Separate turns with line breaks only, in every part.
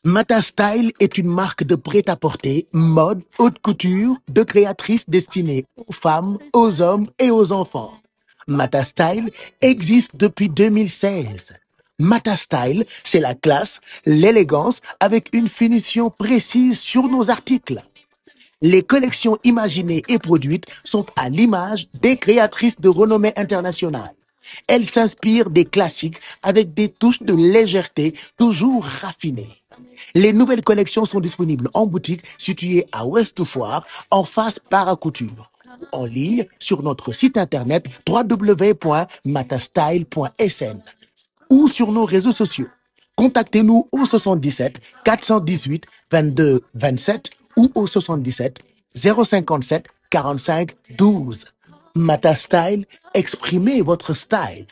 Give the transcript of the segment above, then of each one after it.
Mata Style est une marque de prêt-à-porter, mode, haute couture, de créatrices destinées aux femmes, aux hommes et aux enfants. Mata Style existe depuis 2016. Mata Style, c'est la classe, l'élégance avec une finition précise sur nos articles. Les collections imaginées et produites sont à l'image des créatrices de renommée internationale. Elles s'inspirent des classiques avec des touches de légèreté toujours raffinées. Les nouvelles collections sont disponibles en boutique située à Ouest Foire, en face Paracouture. En ligne sur notre site internet www.matastyle.sn ou sur nos réseaux sociaux. Contactez-nous au 77 418 22 27 ou au 77 057 45 12. Mata Style, exprimez votre style.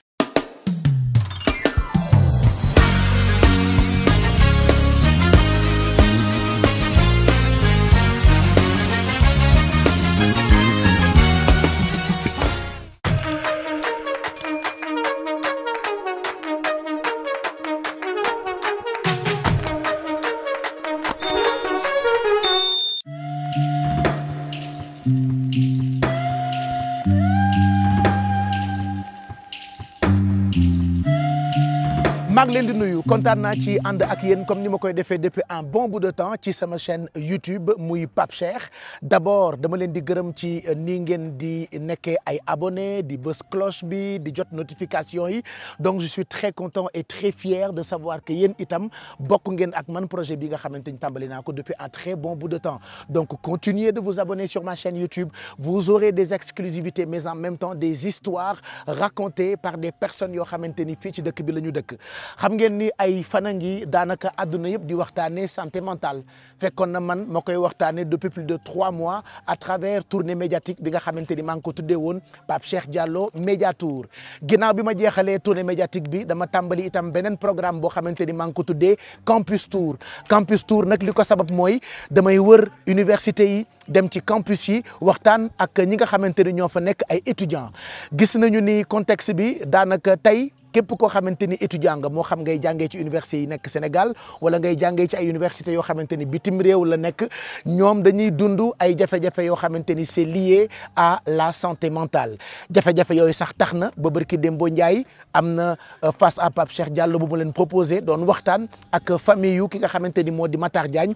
maa ngi leen di nuyu kontaan naa ci ànd ak yéen comme ni ma koy defee depuis un bon bout de temps ci sama chaîne YouTube muy Pape Cheikh d'abord dama leen di gërëm ci nii ngeen di nekkee ay abonnés di bës cloche bi di jot notification yi donc je suis très content et très fier de savoir que yéen itam bokk ngeen ak man projet bi nga xamante ni tàmbali naa ko depuis un très bon bout de temps donc continuez de vous abonner sur ma chaîne YouTube vous aurez des exclusivités mais en même temps des histoires racontées par des personnes yoo xamante ni fii ci dëkk bi la ñu dëkk. xam ngeen ni ay fana ngi daanaka àdduna yëpp di waxtaanee santé mentale fekkoon na man ma koy waxtaanee depuis plus de 3 mois à travers tournée médiatique bi nga xamante ni maa ngi ko tuddee woon Pape Cheikh Diallo Média Tour ginnaaw bi ma jeexalee tournée médiatique bi dama tàmbali itam beneen programme boo xamante ni maa ngi ko tuddee Campus Tour Campus Tour nag li ko sabab mooy damay wër université yi dem ci campus yi waxtaan ak ñi nga xamante ni ñoo fa nekk ay étudiants gis nañu ni contexte bi daanaka tey. képp koo xamante ni étudiant nga moo xam ngay jàngee ci université yi nekk Sénégal wala ngay jàngee ci ay université yoo xamante ni bitim réew la nekk ñoom dañuy dund ay jafe-jafe yoo xamante ni c'est lié à la santé mentale jafe-jafe yooyu sax tax na ba barki Dembo Ndiaye am na face à Pape Cheikh Diallo bu mu leen proposé doon waxtaan ak famille yu ki nga xamante ni moo di Matar Diagne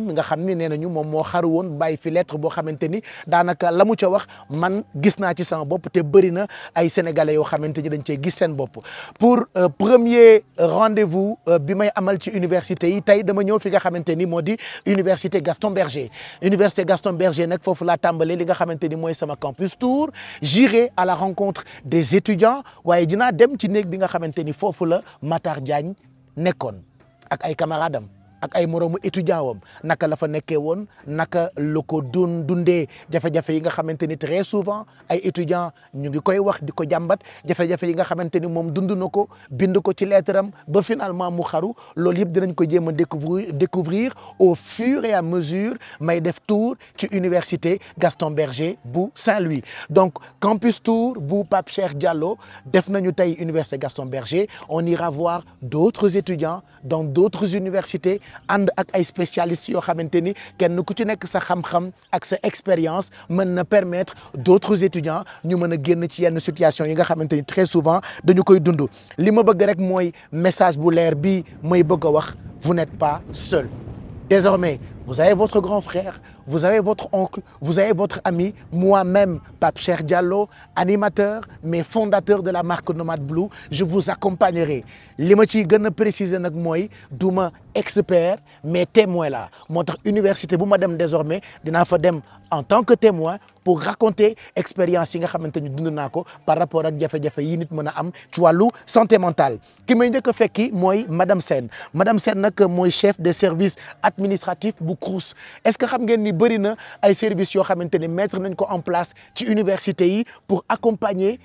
mi nga xam ni nee nañu moom moo xaru woon bàyyi fi lettre boo xamante ni daanaka la mu ca wax man gis naa ci sama bopp te bëri na ay sénégalais yoo xamante ni dañ cee gis seen bopp. pour premier rendez-vous bi may amal ci université yi tey dama ñëw fi nga xamante ni moo di université Gaston Berger nag foofu laa tàmbalee li nga xamante ni mooy sama campus tour j'irai à la rencontre des étudiants waaye dinaa dem ci néeg bi nga xamante ni foofu la Matar Diagne nekkoon ak ay camarades am ak ay moroomu étudiant wam naka la fa nekkee woon naka la ko dundee jafe-jafe yi nga xamante ni très souvent ay étudiants ñu ngi koy wax di ko jàmbat jafe-jafe yi nga xamante ni moom dund na ko bind ko ci lettre am ba finalement mu xaru loolu yëpp dinañ ko jéem a découvrir au fur et à mesure may def tour ci université Gaston Berger bu Saint-Louis donc campus tour bu Pape Cheikh Diallo def nañu tey université Gaston Berger on ira voir d'autres étudiants dans d'autres universités ànd ak ay spécialistes yoo xamante ni kenn ku ci nekk sa xam-xam ak sa expérience mën na permettre d'autres étudiants ñu mën a génn ci yenn situation yi nga xamante ni très souvent dañu koy dund li ma bëgg rek mooy message bu leer bi mooy bëgg a wax vous n'êtes pas seul désormais vous avez votre grand frère vous avez votre oncle vous avez votre ami moi-même Pape Cheikh Diallo animateur mais fondateur de la marque Nomade Blue je vous accompagnerai li ma ciy gën a préciser nag mooy du ma expert mais témoin la moo tax université bu ma dem désormais dinaa fa dem en tant que témoin pour raconter expérience yi nga xamante ni dund naa ko par rapport ak jafe-jafe yi nit mën a am ci wàllu santé mentale ki may njëkk a fekki mooy madame Sène nag mooy chef des services administratifs bu CROUS est-ce que xam ngeen ni bëri na ay services yoo xamante ni mettre nañ ko en place ci université yi pour accompagner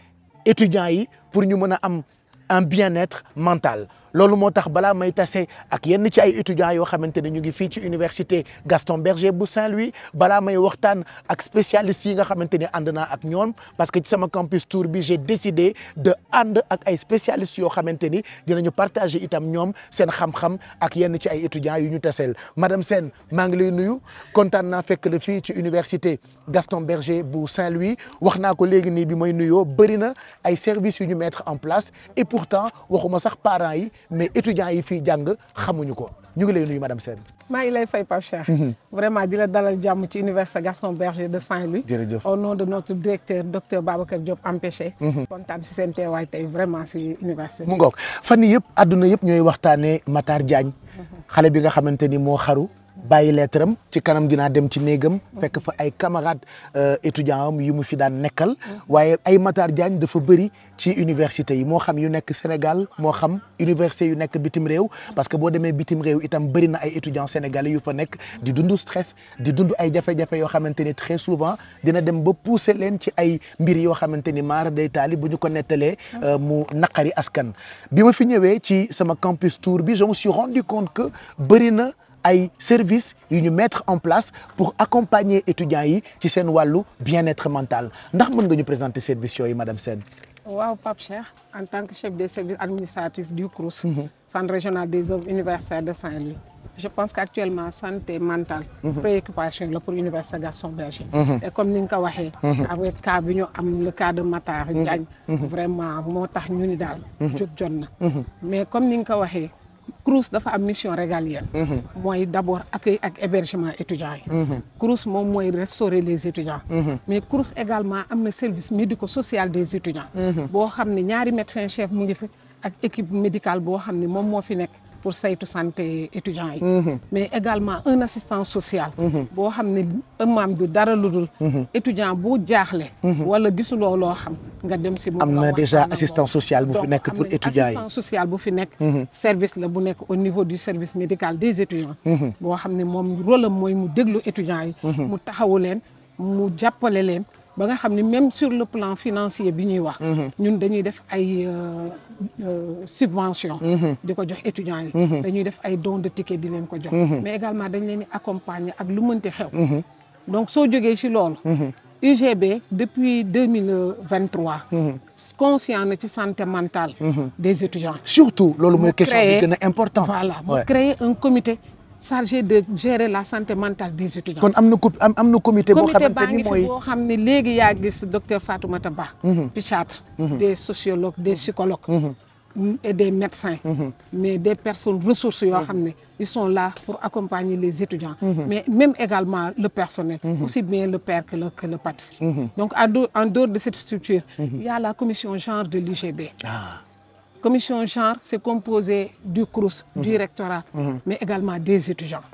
étudiants yi pour ñu mën a am un bien-être mental loolu moo tax balaa may tase ak yenn ci ay étudiants yoo xamante ne ñu ngi fii ci université Gaston Berger bu Saint-Louis balaa may waxtaan ak spécialistes yi nga xamante ne ànd naa ak ñoom parce que ci sama campus tour bi j'ai décidé de ànd ak ay spécialistes yoo xamante ni dinañu partager itam ñoom seen xam-xam ak yenn ci ay étudiants yu ñu taseel madame Sène maa ngi lay nuyu kontaan naa fekk la fii ci université Gaston Berger bu Saint-Louis wax naa ko léegi nii bi mooy nuyoo bëri na ay services yu ñu mettre en place et pourtant waxuma sax parents yi mais étudiants yi fii jàng xamuñu ko ñu ngi lay nuyu madame Sène.
maa ngi lay fay Pape Cheikh. Vraiment di la dalal jàmm ci université Gaston Berger de Saint-Louis.
jërëjëf
au nom de notre directeur docteur Babacar Diop Ampéché. kontaan si seen teewaay tey vraiment si université.
mu ngoog fan yii yëpp àdduna yëpp ñooy waxtaanee Matar Diagne. xale bi nga xamante ni moo xaru. bàyyi lettre am ci kanam dinaa dem ci néegam fekk fa ay camarades étudiants am yu mu fi daan nekkal waaye ay Matar Diagne dafa bëri ci université yi moo xam yu nekk Sénégal moo xam université yu nekk bitim réew parce que boo demee bitim réew itam bëri na ay étudiants sénégalais yu fa nekk di dund stress di dund ay jafe-jafe yoo xamante ni très souvent dina dem ba pousser leen ci ay mbir yoo xamante ni maara day taali bu ñu ko nettalee mu naqari askan bi ma fi ñëwee ci sama campus tour bi je me suis rendu compte que bëri na ay services yu ñu mettre en place pour accompagner étudiants yi ci seen wàllu bien-être mental ndax mën nga ñu présenter services yooyu madame Sène.
waaw Pape Cheikh en tant que chef des services administratifs du CROUS. Centre régional des œuvres universitaires de Saint-Louis. Je pense qu'actuellement santé mentale. préoccupation la pour université Gaston Berger. et comme ni nga ko waxee. avec cas bi ñu am le cas de Matar Diagne. vraiment moo tax ñu ni daal. jóg jot na. mais comme ni nga ko waxee. CROUS dafa am mission régalienne. mooy d'abord accueil ak hébergement étudiants yi. CROUS moom mooy restaurer les étudiants. mais CROUS également am na service médico-social des étudiants. boo xam ne ñaari médecin chef mu ngi fi ak équipe médicale boo xam ne moom moo fi nekk pour saytu santé étudiants yi. mais également un assistant social. boo xam ne ëmmaam du dara lu dul. étudiant bu jaaxle. wala gisuloo loo xam nga dem si.
am na déjà assistant social bu fi nekk pour étudiants yi
assistant social bu fi nekk. service la bu nekk au niveau du service médical des étudiants. boo xam ne moom rôle am mooy mu déglu étudiants yi. mu taxawu leen mu jàppale leen. ba nga xam ne même sur le plan financier bi ñuy wax. ñun dañuy def ay subvention di ko jox étudiants yi. dañuy def ay dons de ticket di leen ko jox. mais également dañ leen di accompagner ak lu mënti xew. donc soo jógee ci loolu. UGB depuis 2023. conscient na ci santé mentale. des étudiants.
surtout loolu mooy question bi gën a important.
voilà mu créer un comité. chargé de gérer la santé mentale des étudiants.
kon am na comité boo xamante ni mooy
boo xam ne léegi yaa gis docteur Fatoumata Ba. psychiatre. des sociologues des psychologues. et des médecins. mais des personnes ressources yoo xam ne ils sont là pour accompagner les étudiants. mais même également le personnel. aussi bien le père que le pâtissier. donc en dehors de cette structure. il y a la commission genre de l'UGB. Commission genre, c'est composé du CROUS, du rectorat, mais également des étudiants.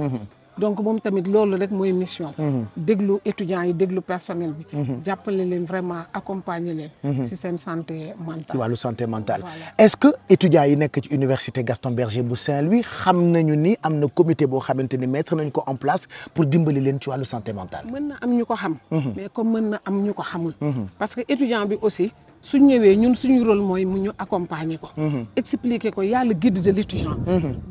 donc moom tamit loolu rek mooy mission. déglu étudiants yi déglu personnel bi. jàppale leen vraiment accompagner leen. ci seen santé mentale.
ci wàllu santé mentale.
Voilà.
est-ce que étudiants yi nekk ci université Gaston Berger bu Saint-Louis xam nañu ni am na comité boo xamante ni mettre nañ ko en place pour dimbali leen ci wàllu santé mentale.
mën na am ñu ko xam. mais comme mën na am ñu ko xamul. parce que étudiant bi aussi. su ñëwee ñun suñu rôle mooy mu ñu accompagner ko. expliquer ko yàlla guide de l'étudiant.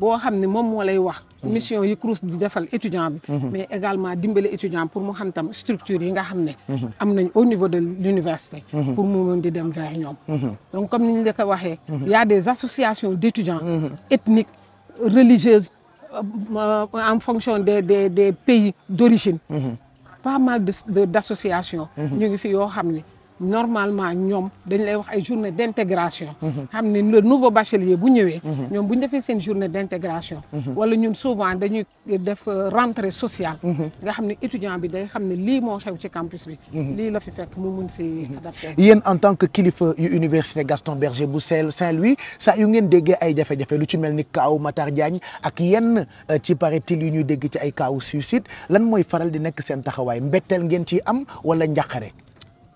boo xam ne moom moo lay wax. mission yi CROUS di defal étudiant bi. mais également dimbale étudiant pour mu xam tam structure yi nga xam ne. am nañ au niveau de l'université. pour mu mën di dem vers ñoom. donc comme ni ñu la ko waxee. y a des associations d'étudiants. ethniques religieuses en fonction des pays d'origine. pas mal d'associations. ñu ngi fi yoo xam ne. normalement ñoom dañ lay wax ay journée d'intégration. xam ne le nouveau bachelier bu ñëwee. ñoom bu ñu defee seen journée d'intégration. wala ñun souvent dañuy def rentrée sociale. nga xam ne étudiant bi day xam ne lii moo xew ci campus bi. lii la fi fekk mu mun si adapté.
yéen en tant que kilifa yu université Gaston Berger bu Saint-Louis saa yu ngeen déggee ay jafe-jafe lu ci mel ni kaaw Matar Diagne ak yenn ci paraît-il yu ñuy dégg ci ay kaaw suicide lan mooy faral di nekk seen taxawaay mbetteel ngeen ciy am wala njàqare.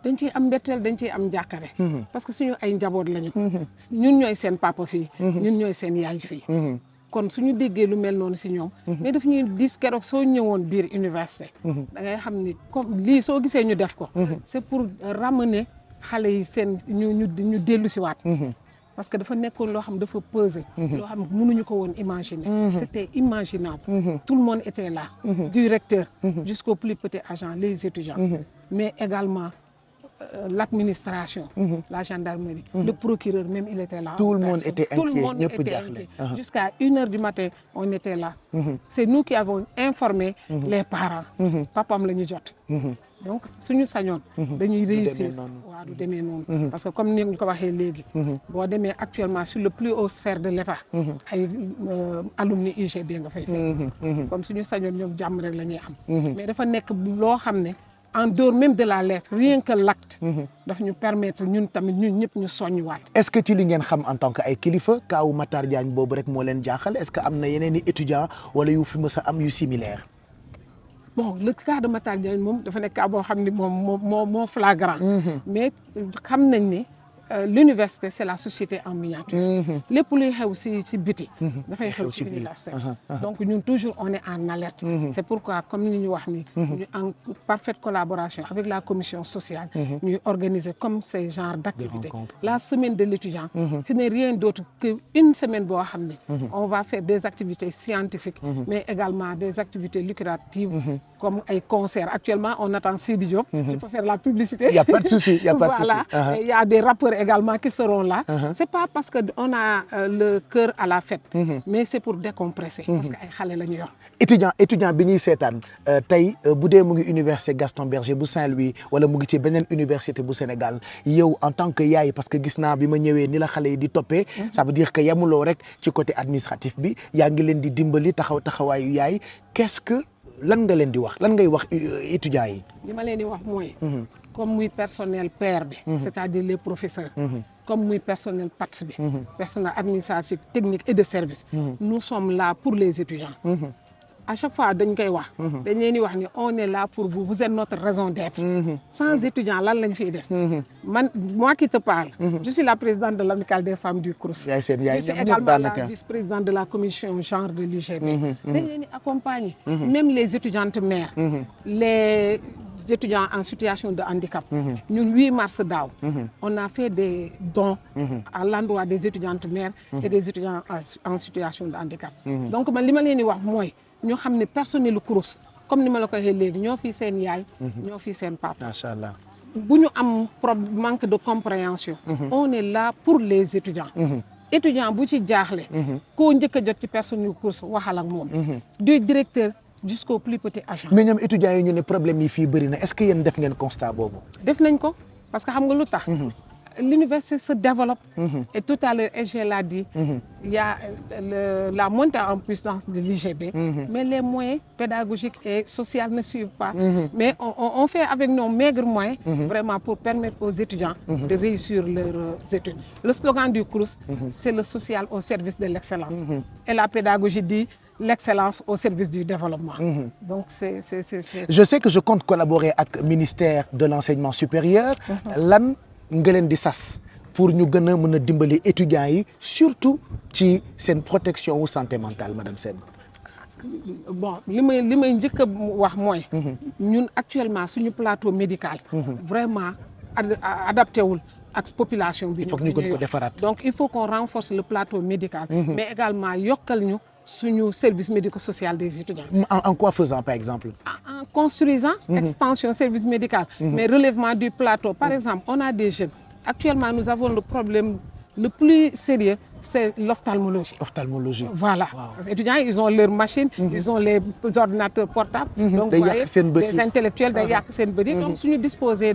dañ ciy am mbetteel dañ ciy am njàqare. parce que suñu ay njaboot lañu. ñun ñooy seen papa fii. ñun ñooy seen yaay fii. kon suñu déggee lu mel noonu si ñoom. mais daf ñuy dis keroog soo ñëwoon biir université. da ngay xam ni comme lii soo gisee ñu def ko. c'est pour ramener xale yi seen ñu dellu si waat. parce que dafa nekkoon loo xam dafa peser. loo xam mënuñu ko woon imaginer. C'était imaginable. Tout le monde était là. Du recteur jusqu'au plus petit agent, les étudiants. Mais également l'administration, la gendarmerie, le procureur même, il était là.
Tout le monde était inquiet.
Tout le monde était inquiet. Jusqu'à 1h du matin, on était là. C'est nous qui avons informé les parents. Papa me l'a jot. Donc suñu sañoon dañuy réussir waaw du demee noonu parce que comme ni ñu ko waxee léegi boo demee actuellement sur le plus haut sphère de l'État ay alumni UGB nga fay fekk comme suñu sañoon ñoom jàmm rek la ñuy am mais dafa nekk loo xam ne en dehors même de la lettre rien que l'acte daf ñu permettre ñun tamit ñun ñëpp ñu soññuwaat.
est-ce que ci li ngeen xam en tant que ay kilifa kaawu Matar Diagne boobu rek moo leen jaaxal est-ce que am na yeneen i étudiants wala yu fi mës a am yu similaire.
Bon le cas de Matar Diagne moom dafa nekk cas boo xam ne moo flagrant. mais xam nañ ne l'université c'est la société en miniature. lépp luy xew ci biti. dafay xew ci université. donc ñun toujours on est en alerte. c'est pourquoi comme ni ñu wax ni. ñu en parfaite collaboration avec la commission sociale. ñuy organiser comme ces genres d'activités. La semaine de l'étudiant. ce n'est rien d'autre qu'une semaine boo xam ne. on va faire des activités scientifiques. mais également des activités lucratives. comme ay concerts. Actuellement, on attend Sidi Diop. Je peux faire la publicité.
Il n'y a pas de souci, il n'y a pas de souci.
Voilà. Il y a des rappeurs également qui seront là. C'est pas parce qu'on a le cœur à la fête, mais c'est pour décompresser. Parce que ay xale la ñu yor.
étudiant bi ñuy seetaan tey bu dee mu ngi université Gaston Berger bu Saint-Louis wala mu ngi ci beneen université bu Sénégal yow en tant que yaay parce que gis naa bi ma ñëwee ni la xale yi di toppee. ça veut dire que yamuloo rek ci côté administratif bi yaa ngi leen di dimbali taxawaayu yaay qu'est-ce que lan nga leen di wax lan ngay wax étudiants yi.
li ma leen di wax mooy. comme muy personnel pair bi. c'est-à-dire les professeurs. comme muy personnel PATS bi. personnel administratif technique et de service. nous sommes là pour les étudiants. à chaque fois dañ koy wax. dañ leen di wax ni on est là pour vous vous êtes notre raison d'être. sans étudiants lan lañ fiy def. moi qui te parle. je suis la présidente de l'amicale des femmes du CROUS.
yaay seen yaay
je suis également la vice-présidente de la commission genre de l'UGB. dañ leen di accompagner. même les étudiantes mères. les étudiants en situation de handicap. ñun 8 mars daaw. on a fait des dons. à l'endroit des étudiantes mères. et des étudiants en situation de handicap. donc man li ma leen di wax mooy. ñoo xam ne personnel CROUS comme ni ma la ko waxee léegi ñoo fi seen yaay. ñoo fi seen papa.
macha allah
bu ñu am manque de compréhension. on est là pour les étudiants. étudiant bu ci jaaxle. koo njëkk a jot ci personnel CROUS waxal ak moom. du directeur jusqu'au plus petit agent.
mais ñoom étudiants yi ñu ne problème yi fii bëri na est-ce que yéen def ngeen constat boobu.
def nañ ko parce que xam nga lu tax. l'université se développe. Et tout à l'heure, je l'ai dit, il y a la montée en puissance de l'UGB, mais les moyens pédagogiques et sociaux ne suivent pas. Mais on fait avec nos maigres moyens, vraiment pour permettre aux étudiants de réussir leurs études. Le slogan du CROUS, c'est le social au service de l'excellence. Et la pédagogie dit l'excellence au service du développement. Donc c'est...
Je sais que je compte collaborer avec le ministère de l'enseignement supérieur. Lan nga leen di sas pour ñu gën a mën a dimbali étudiants yi surtout ci seen protection wu santé mentale madame Sène.
bon li may njëkk a wax mooy. ñun actuellement suñu plateau médical. vraiment adapté wul ak population bi.
il faut que ñu gën ko defaraat.
donc il faut qu'on renforce le plateau médical. mais également yokkal ñu suñu service médico-social des étudiants.
En quoi faisant par exemple?
En construisant. Extension service médical. Mais relèvement du plateau. Par exemple, on a des jeunes. Actuellement, nous avons le problème le plus sérieux, c'est l'ophtalmologie.
Ophtalmologie.
Voilà. Wow. Les étudiants, ils ont leurs machines, ils ont les ordinateurs portables. Donc, vous voyez, des intellectuels, donc, si nous disposons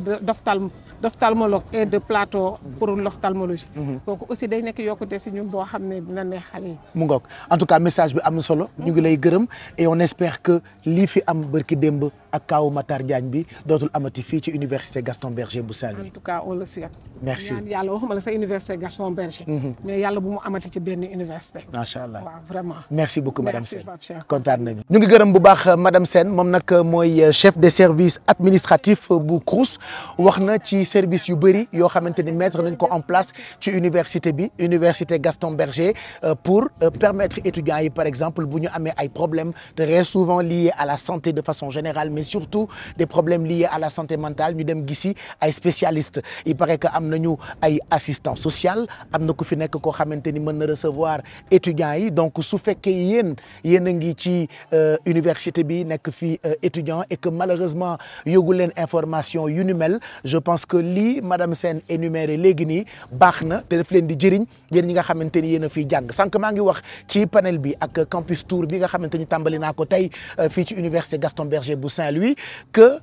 d'ophtalmologue et de plateau pour l'ophtalmologie. Donc, aussi, day nek yokuté ci ñun bo xamné dina neex xalé.
Mu ngok. En tout cas, message bi am solo. Ñu ngi lay gërëm et on espère que li fi am barki demb ak kaw Matar Diagne bi dootul amati fii ci université Gaston Berger bu Saint-Louis.
En tout cas, on le souhaite.
Merci.
Yàlla waxuma la sa université Gaston Berger. Mais yàlla bu mu amati ci benn université.
macha allah
waaw vraiment.
merci beaucoup madame
Merci,
Sène
Pape Cheikh.
kontaan nañu. ñu ngi gërëm bu baax madame Sène moom nag mooy chef des services administratifs bu CROUS wax na ci service yu bëri yoo xamante ni mettre nañ ko en place ci université bi université Gaston Berger pour permettre étudiants yi par exemple bu ñu amee ay problèmes très souvent liés à la santé de façon générale mais surtout des problèmes liés à la santé mentale ñu dem gisi ay spécialistes il paraît que am nañu ay assistants social am na ku fi nekk koo xamante ni mën na recevoir étudiants yi donc su fekkee yéen a ngi ci université bi nekk fii étudiant et que malheureusement yógu leen information yu ni mel je pense que lii madame Sène énuméré léegi nii baax na te daf leen di jëriñ yéen ñi nga xamante ni yéen a fiy jàng sànq maa ngi wax ci panel bi ak campus tour bi nga xamante ni tàmbali naa ko tey fii ci université Gaston Berger bu Saint-Louis que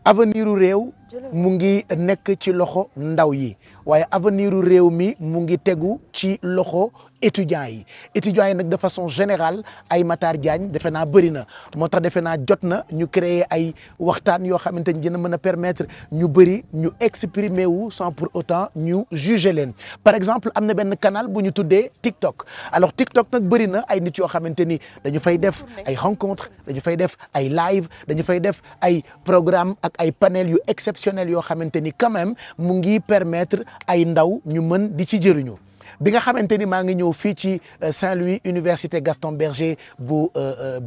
avenir u réew mu ngi nekk ci loxo ndaw yi waaye avenir u réew mi mu ngi tegu ci loxo étudiants yi nag de façon générale ay Matar Diagne defe naa bëri na moo tax defe naa jot na ñu créer ay waxtaan yoo xamante ni dina mën a permettre ñu bëri ñu exprimer wu sans pour autant ñu juger leen par exemple am na benn canal bu ñu tuddee TikTok alors TikTok nag bëri na ay nit yoo xamante ni dañu fay def ay rencontres dañu fay def ay live dañu fay def ay programme ak ay panel yu exceptionnels yoo xamante ni quand même mu ngi permettre ay ndaw ñu mën di ci jëriñu bi nga xamante ni maa ngi ñëw fii ci Saint-Louis université Gaston Berger bu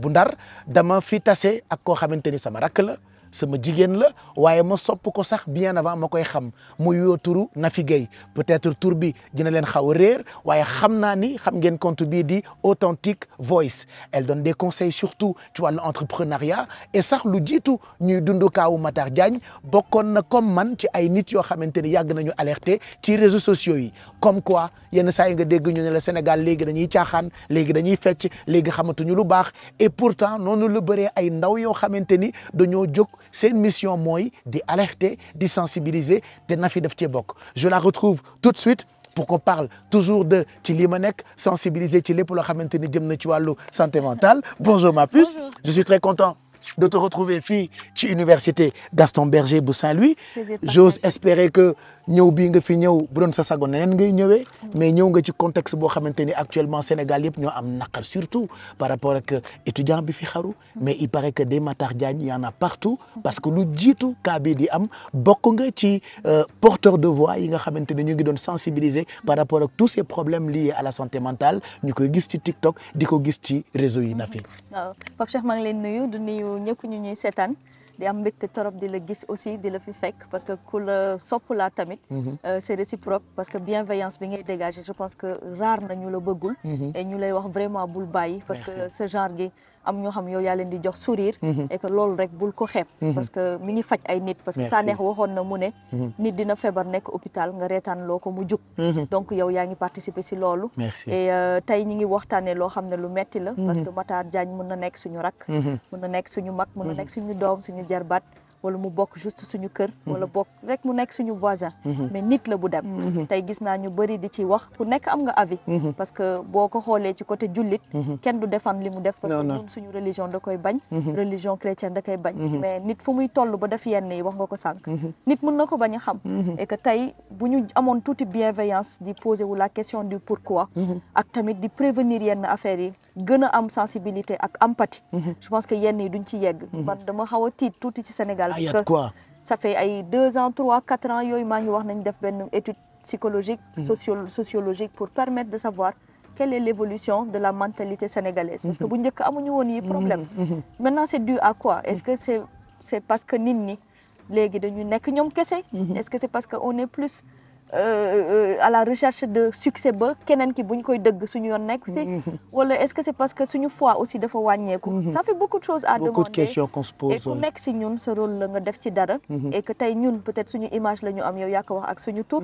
Ndar dama fi tase ak koo xamante ni sama rakk la sama jigéen la waaye ma sopp ko sax bien avant ma koy xam mu yoo turu Nafi Guèye peut-être tur bi dina leen xaw a réer waaye xam naa ni xam ngeen compte bii di Authentic Voice elle donne des conseils surtout ci wàllu entrepreneuriat et sax lu jiitu ñuy dund kaawu Matar Diagne bokkoon na comme man ci ay nit yoo xamante ni yàgg nañu alerter ci réseaux sociaux yi comme quoi yenn saa yi nga dégg ñu ne la Sénégal léegi dañuy caaxaan léegi dañuy fecc léegi xamatuñu lu baax et pourtant noonu la bëree ay ndaw yoo xamante ni dañoo jóg seen mission mooy di alerter di sensibiliser te Nafi daf cee bokk je la retrouve tout de suite pour qu'on parle toujours de ci lii ma nekk sensibiliser ci lépp loo xamante ni jëm na ci wàllu santé mentale bonjour ma puce. Bonjour. Je suis très content de te retrouver fii ci université Gaston Berger bu Saint-Louis j'ose espérer que ñëw bii nga fi ñëw bu doon sa sago neneen ngay ñëwee mais ñëw nga ci contexte boo xamante ni actuellement Sénégal yëpp ñoo am naqar surtout par rapport ak étudiant bi fi xaru mais il paraît que des Matar Diagne y en a partout parce que lu jiitu cas bii di am bokk nga ci porteur de voix yi nga xamante ni ñu ngi doon sensibiliser par rapport ak tous ces problèmes liés à la santé mentale ñu koy gis ci TikTok di ko gis ci réseau yi na fi.
waaw Pape Cheikh maa ngi leen nuyu du nuyu ñëpp ñu ñuy seetaan di am mbégte torop di la gis aussi di la fi fekk parce que ku la sopp laa tamit c'est réciproque parce que bienveillance bi ngay dégager je pense que rare na ñu la bëggul et ñu lay wax vraiment bul bàyyi parce que ce genre gi am ñoo xam yow yaa leen di jox sourire et que loolu rek bul ko xeeb parce que mi ngi faj ay nit parce que saa neex waxoon na mu ne nit dina feebar nekk hôpital nga reetaan loo ko mu jug donc yow yaa ngi participer si loolu et tey ñi ngi waxtaanee loo xam ne lu metti la parce que Matar Diagne mën na nekk suñu rak mën na nekk suñu mag mën na nekk suñu doom suñu jarbaat wala mu bokk juste suñu kër wala bokk rek mu nekk suñu voisin mais nit la bu dem tey gis naa ñu bëri di ci wax ku nekk am nga avis parce que boo ko xoolee ci côté jullit kenn du défendre li mu def parce que ñun suñu religion da koy bañ religion chrétienne da koy bañ mais nit fu muy toll ba def yenn yi wax nga ko sànq nit mën na ko bañ a xam et que tey bu ñu amoon tuuti bienveillance di poser wu la question du pourquoi ak tamit di prévenir yenn affaires yi gën a am sensibilité ak empathie je pense que yenn yi duñ ci yegg man dama xaw a tiit tuuti ci Sénégal parce que ça fait ay 2 ans 3 4 ans yooyu maa ngi wax nañ def benn étude psychologique sociologique pour permettre de savoir quelle est l'évolution de la mentalité sénégalaise parce que bu njëkk amuñu woon yi problème maintenant c'est dû à quoi est-ce que c'est parce que nit ñi léegi dañu nekk ñoom kese est-ce que c'est parce que on est plus à la recherche de succès ba keneen ki buñ koy dëgg suñu yoon nekk si wala est-ce que c'est parce que suñu foi aussi dafa wàññeeku ça fait beaucoup de choses à demander
beaucoup de questions qu'on se pose
et ku nekk si ñun sa rôle la nga def ci dara et que tey ñun peut-être suñu image la ñu am yow yaa ko wax ak suñu tur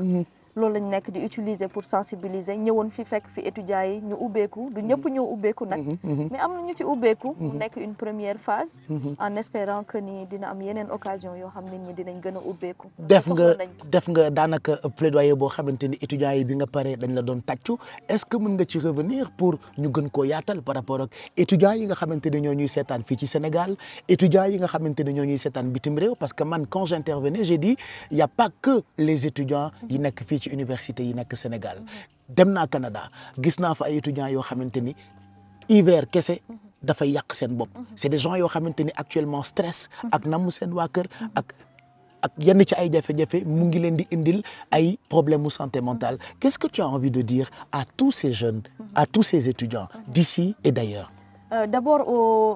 loolu lañ nekk di utiliser pour sensibiliser ñëwoon fi fekk fi étudiants yi ñu ubbeeku du ñëpp ñoo ubbeeku nag mais am na ñu ci ubbeeku mu nekk une première phase en espérant que ni dina am yeneen occasion yoo xam nit ñi dinañ gën a ubbeeku
def nga daanaka plaidoyer boo xamante ni étudiants yi bi nga pare dañ la doon tàccu est-ce que mën nga ci revenir pour ñu gën koo yaatal par rapport ak étudiants yi nga xamante ne ñoo ñuy seetaan fii ci Sénégal étudiants yi nga xamante ne ñoo ñuy seetaan bitim réew parce que man quand j'intervenais j'ai dit il y a pas que les étudiants yi nekk fii ci université yi nekk Sénégal dem naa Canada gis naa fa ay étudiants yoo xamante ni hiver kese dafay yàq seen bopp c'est des gens yoo xamante ni actuellement stress ak namm seen waa kër ak yenn ci ay jafe-jafe mu ngi leen di indil ay problèmes de santé mentale. Qu'est-ce que tu as envie de dire à tous ces jeunes, à tous ces étudiants d'ici et d'ailleurs?
D'abord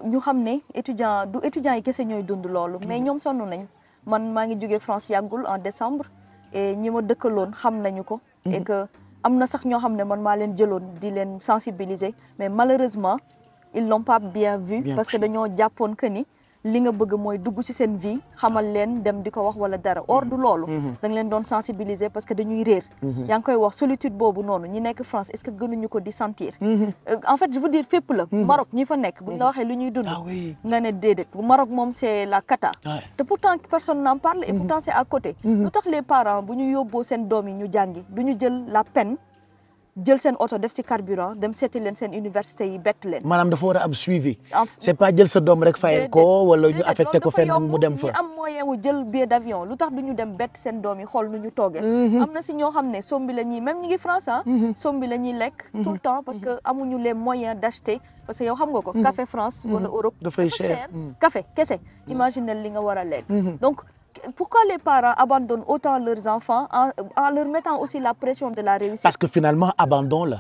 ñu xam ne étudiants yi kese ñooy dund loolu mais ñoom sonn nañ man maa ngi jógee France yàggul en décembre et ñi ma dëkkaloon xam nañu ko et que am na sax ñoo xam ne man maa leen jëloon di leen sensibiliser mais malheureusement ils l'ont pas bien vu parce que dañoo jàppoon que ni li nga bëgg mooy dugg ci seen vie xamal leen dem di ko wax wala dara or du loolu da nga leen doon sensibiliser parce que dañuy réer yaa ngi koy wax solitude boobu noonu ñi nekk France est-ce que gënuñu ko di sentir en fait je veux dire fépp la Maroc ñi fa nekk buñ la waxee lu ñuy dund nga ne déedéet bu Maroc moom c'est la cata te pourtant personne n'en parle et pourtant c'est à côté lu tax les parents bu ñu yóbboo seen doom yi ñu jàngi du ñu jël la peine jël seen oto def ci carburant dem seeti leen seen université yi bett leen. maanaam
dafa war a am suivi. c'est pas jël sa doom rek fayal ko wala ñu affecté ko fenn mu dem fa.
ñi am moyen wu jël billet d'avion lu tax du ñu dem bett seen doom yi xool nu ñu toogee. am na ci ñoo xam ne sombi la ñuy même ñi ngi France sombi la ñuy lekk. tout le temps parce que amuñu les moyens d'acheter parce que yow xam nga ko. café France wala Europe.
dafay cher
café kese. imagine li nga war a lekk. donc pourquoi les parents abandonnent autant leurs enfants en leur mettant aussi la pression de la réussite?
Parce que finalement abandon la.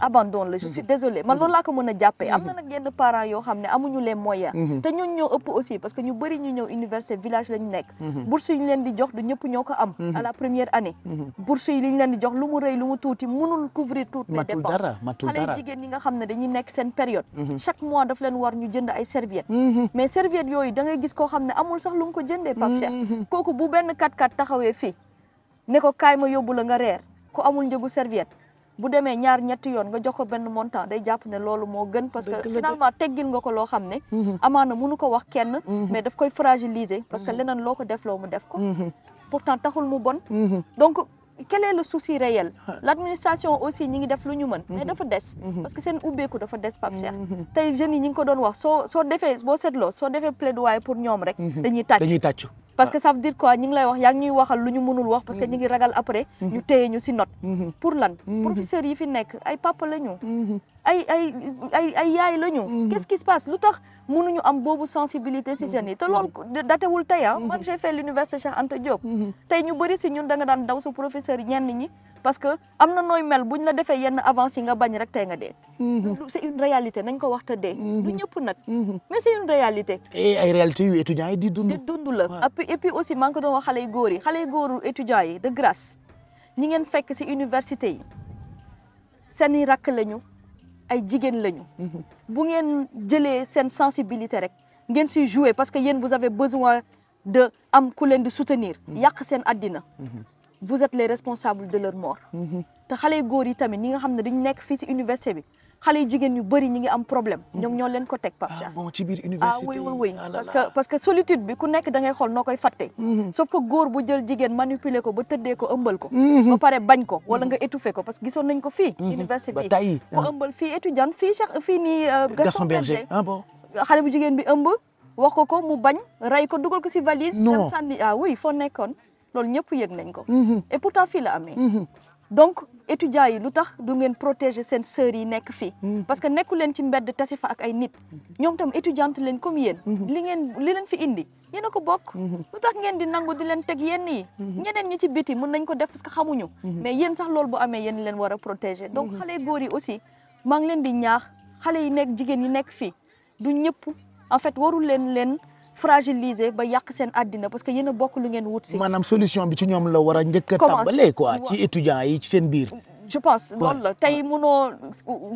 Je suis désolée man loolu laa ko mën a jàppee. am na nag yenn parents yoo xam ne amuñu les moyens. te ñooñu ñoo ëpp aussi parce que ñu bëri ñu ñëw université village lañu nekk. bourse yi ñu leen di jox du ñëpp ñoo ko am. à la première année. bourse yi li ñu leen di jox lu mu rëy lu mu tuuti mënul couvrir toutes les dépenses. xale jigéen ñi nga xam ne dañuy nekk seen période. chaque mois daf leen war ñu jënd ay serviettes. mais serviettes yooyu da ngay gis koo xam ne amul sax lu mu ko jëndee Pape Cheikh. kooku bu benn 4x4 taxawee fii ne ko kaay ma yóbbu la nga reer ku amul njëgu serviette bu demee ñaar ñetti yoon nga jox ko benn montant day jàpp ne loolu moo gën parce que finalement teggil nga ko loo xam ne amaana mënu ko wax kenn mais daf koy fragiliser parce que leneen loo ko def loo mu def ko pourtant taxul mu bon donc quel est le souci réel l'administration aussi ñi ngi def lu ñu mën mais dafa des parce que seen ubbeeku dafa des Pape Cheikh tey jeunes yi ñi ngi ko doon wax soo defee boo seetloo soo defee plaidoyer pour ñoom rek dañuy tàcc parce que ça veut dire quoi ñi ngi lay wax yaa ngi ñuy waxal lu ñu mënul wax parce que ñi ngi ragal après ñu téye ñu ci note pour lan professeurs yi fi nekk ay papa la ñu ay yaay la ñu qu'est-ce qui se passe lu tax mënuñu am boobu sensibilité ci jeunes yi te loolu datewul tey man j'ai fait l'université Cheikh Anta Diop tey ñu bëri ci ñun da nga daan daw sa professeur yi ñenn ñi parce que am na nooy mel buñ la defee yenn avance yi nga bañ rek tey nga dee c'est une réalité nañ ko wax te dee du ñëpp nag mais c'est une réalité
et ay réalité yu étudiants yi di dund
la et puis aussi maa ngi ko doon wax xale yu góor yi xale yu góoru étudiants yi de grâce ñi ngeen fekk ci université yi seeni rakk lañu ay jigéen lañu bu ngeen jëlee seen sensibilité rek ngeen ciy jouer parce que yéen vous avez besoin de am ku leen di soutenir yàq seen àddina vous êtes les responsables de leur mort te xale yu góor yi tamit ñi nga xam ne dañu nekk fii ci université bi xale yu jigéen yu bëri ñi ngi am problème ñoom ñoo leen ko teg Pape Cheikh
bon ci biir université
oui parce que solitude bi ku nekk da ngay xool noo koy fàtte sauf que góor bu jël jigéen manipuler ko ba tëddee ko ëmbal ko ba pare bañ ko wala nga étouffer ko parce que gisoon nañ ko fii université bi ko ëmbal fii étudiante fii nii Gaston Berger xale bu jigéen bi ëmb wax ko mu bañ rey ko dugal ko ci valise dem sànni oui foo nekkoon loolu ñëpp yëg nañ ko et pourtant fii la amee donc étudiants yi lu tax du ngeen protéger seen sœurs yi nekk fii parce que nekku leen ci mbedd tase fa ak ay nit ñoom tam étudiante leen comme yéen li leen fi indi yéen a ko bokk lu tax ngeen di nangu di leen teg yenn yi ñeneen ñi ci biti mën nañ ko def parce que xamuñu mais yéen sax loolu bu amee yéen leen war a protéger donc xale góor yi aussi maa ngi leen di ñaax xale yi nekk jigéen yi nekk fii du ñëpp en fait warul leen fragiliser ba yàq seen àddina parce que yéen a bokk lu ngeen wut si.
maanaam solution bi ci ñoom la war a njëkk a tàmbalee quoi ci étudiants yi ci seen biir.
je pense loolu la tey mënoo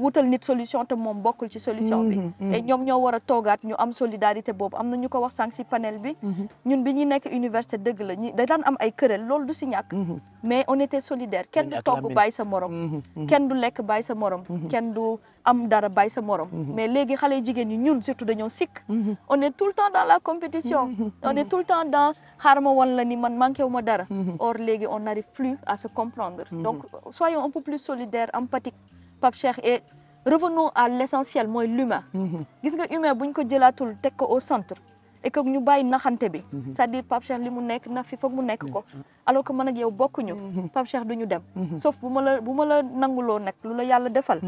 wutal nit solution te moom bokkul ci solution bi et ñoom ñoo war a toogaat ñu am solidarité boobu am na ñu ko wax sànq si panel bi ñun bi ñuy nekk université dëgg la da daan am ay querelle loolu du si ñàkk mais on était solidaire kenn du togg bàyyi sa morom kenn du lekk bàyyi sa morom kenn du am dara bàyyi sa morom mais léegi xale jigéen ñi ñun surtout dañoo sikk on est tout le temps dans la compétition on est tout le temps dans xaar ma woon la ni man manqué wu ma dara or léegi on n'arrive plus à se comprendre donc soyons un peu plus solidaire, empathique, Pape Cheikh, et revenons à l'essentiel mooy l'humain gis nga humain buñ ko jëlaatul teg ko au centre et que ñu bàyyi naxante bi c'est-à-dire Pape Cheikh li mu nekk na fi foog mu nekk ko alors que man ak yow bokkuñu Pape Cheikh duñu dem sauf bu ma la nanguloo nag lu la yàlla defal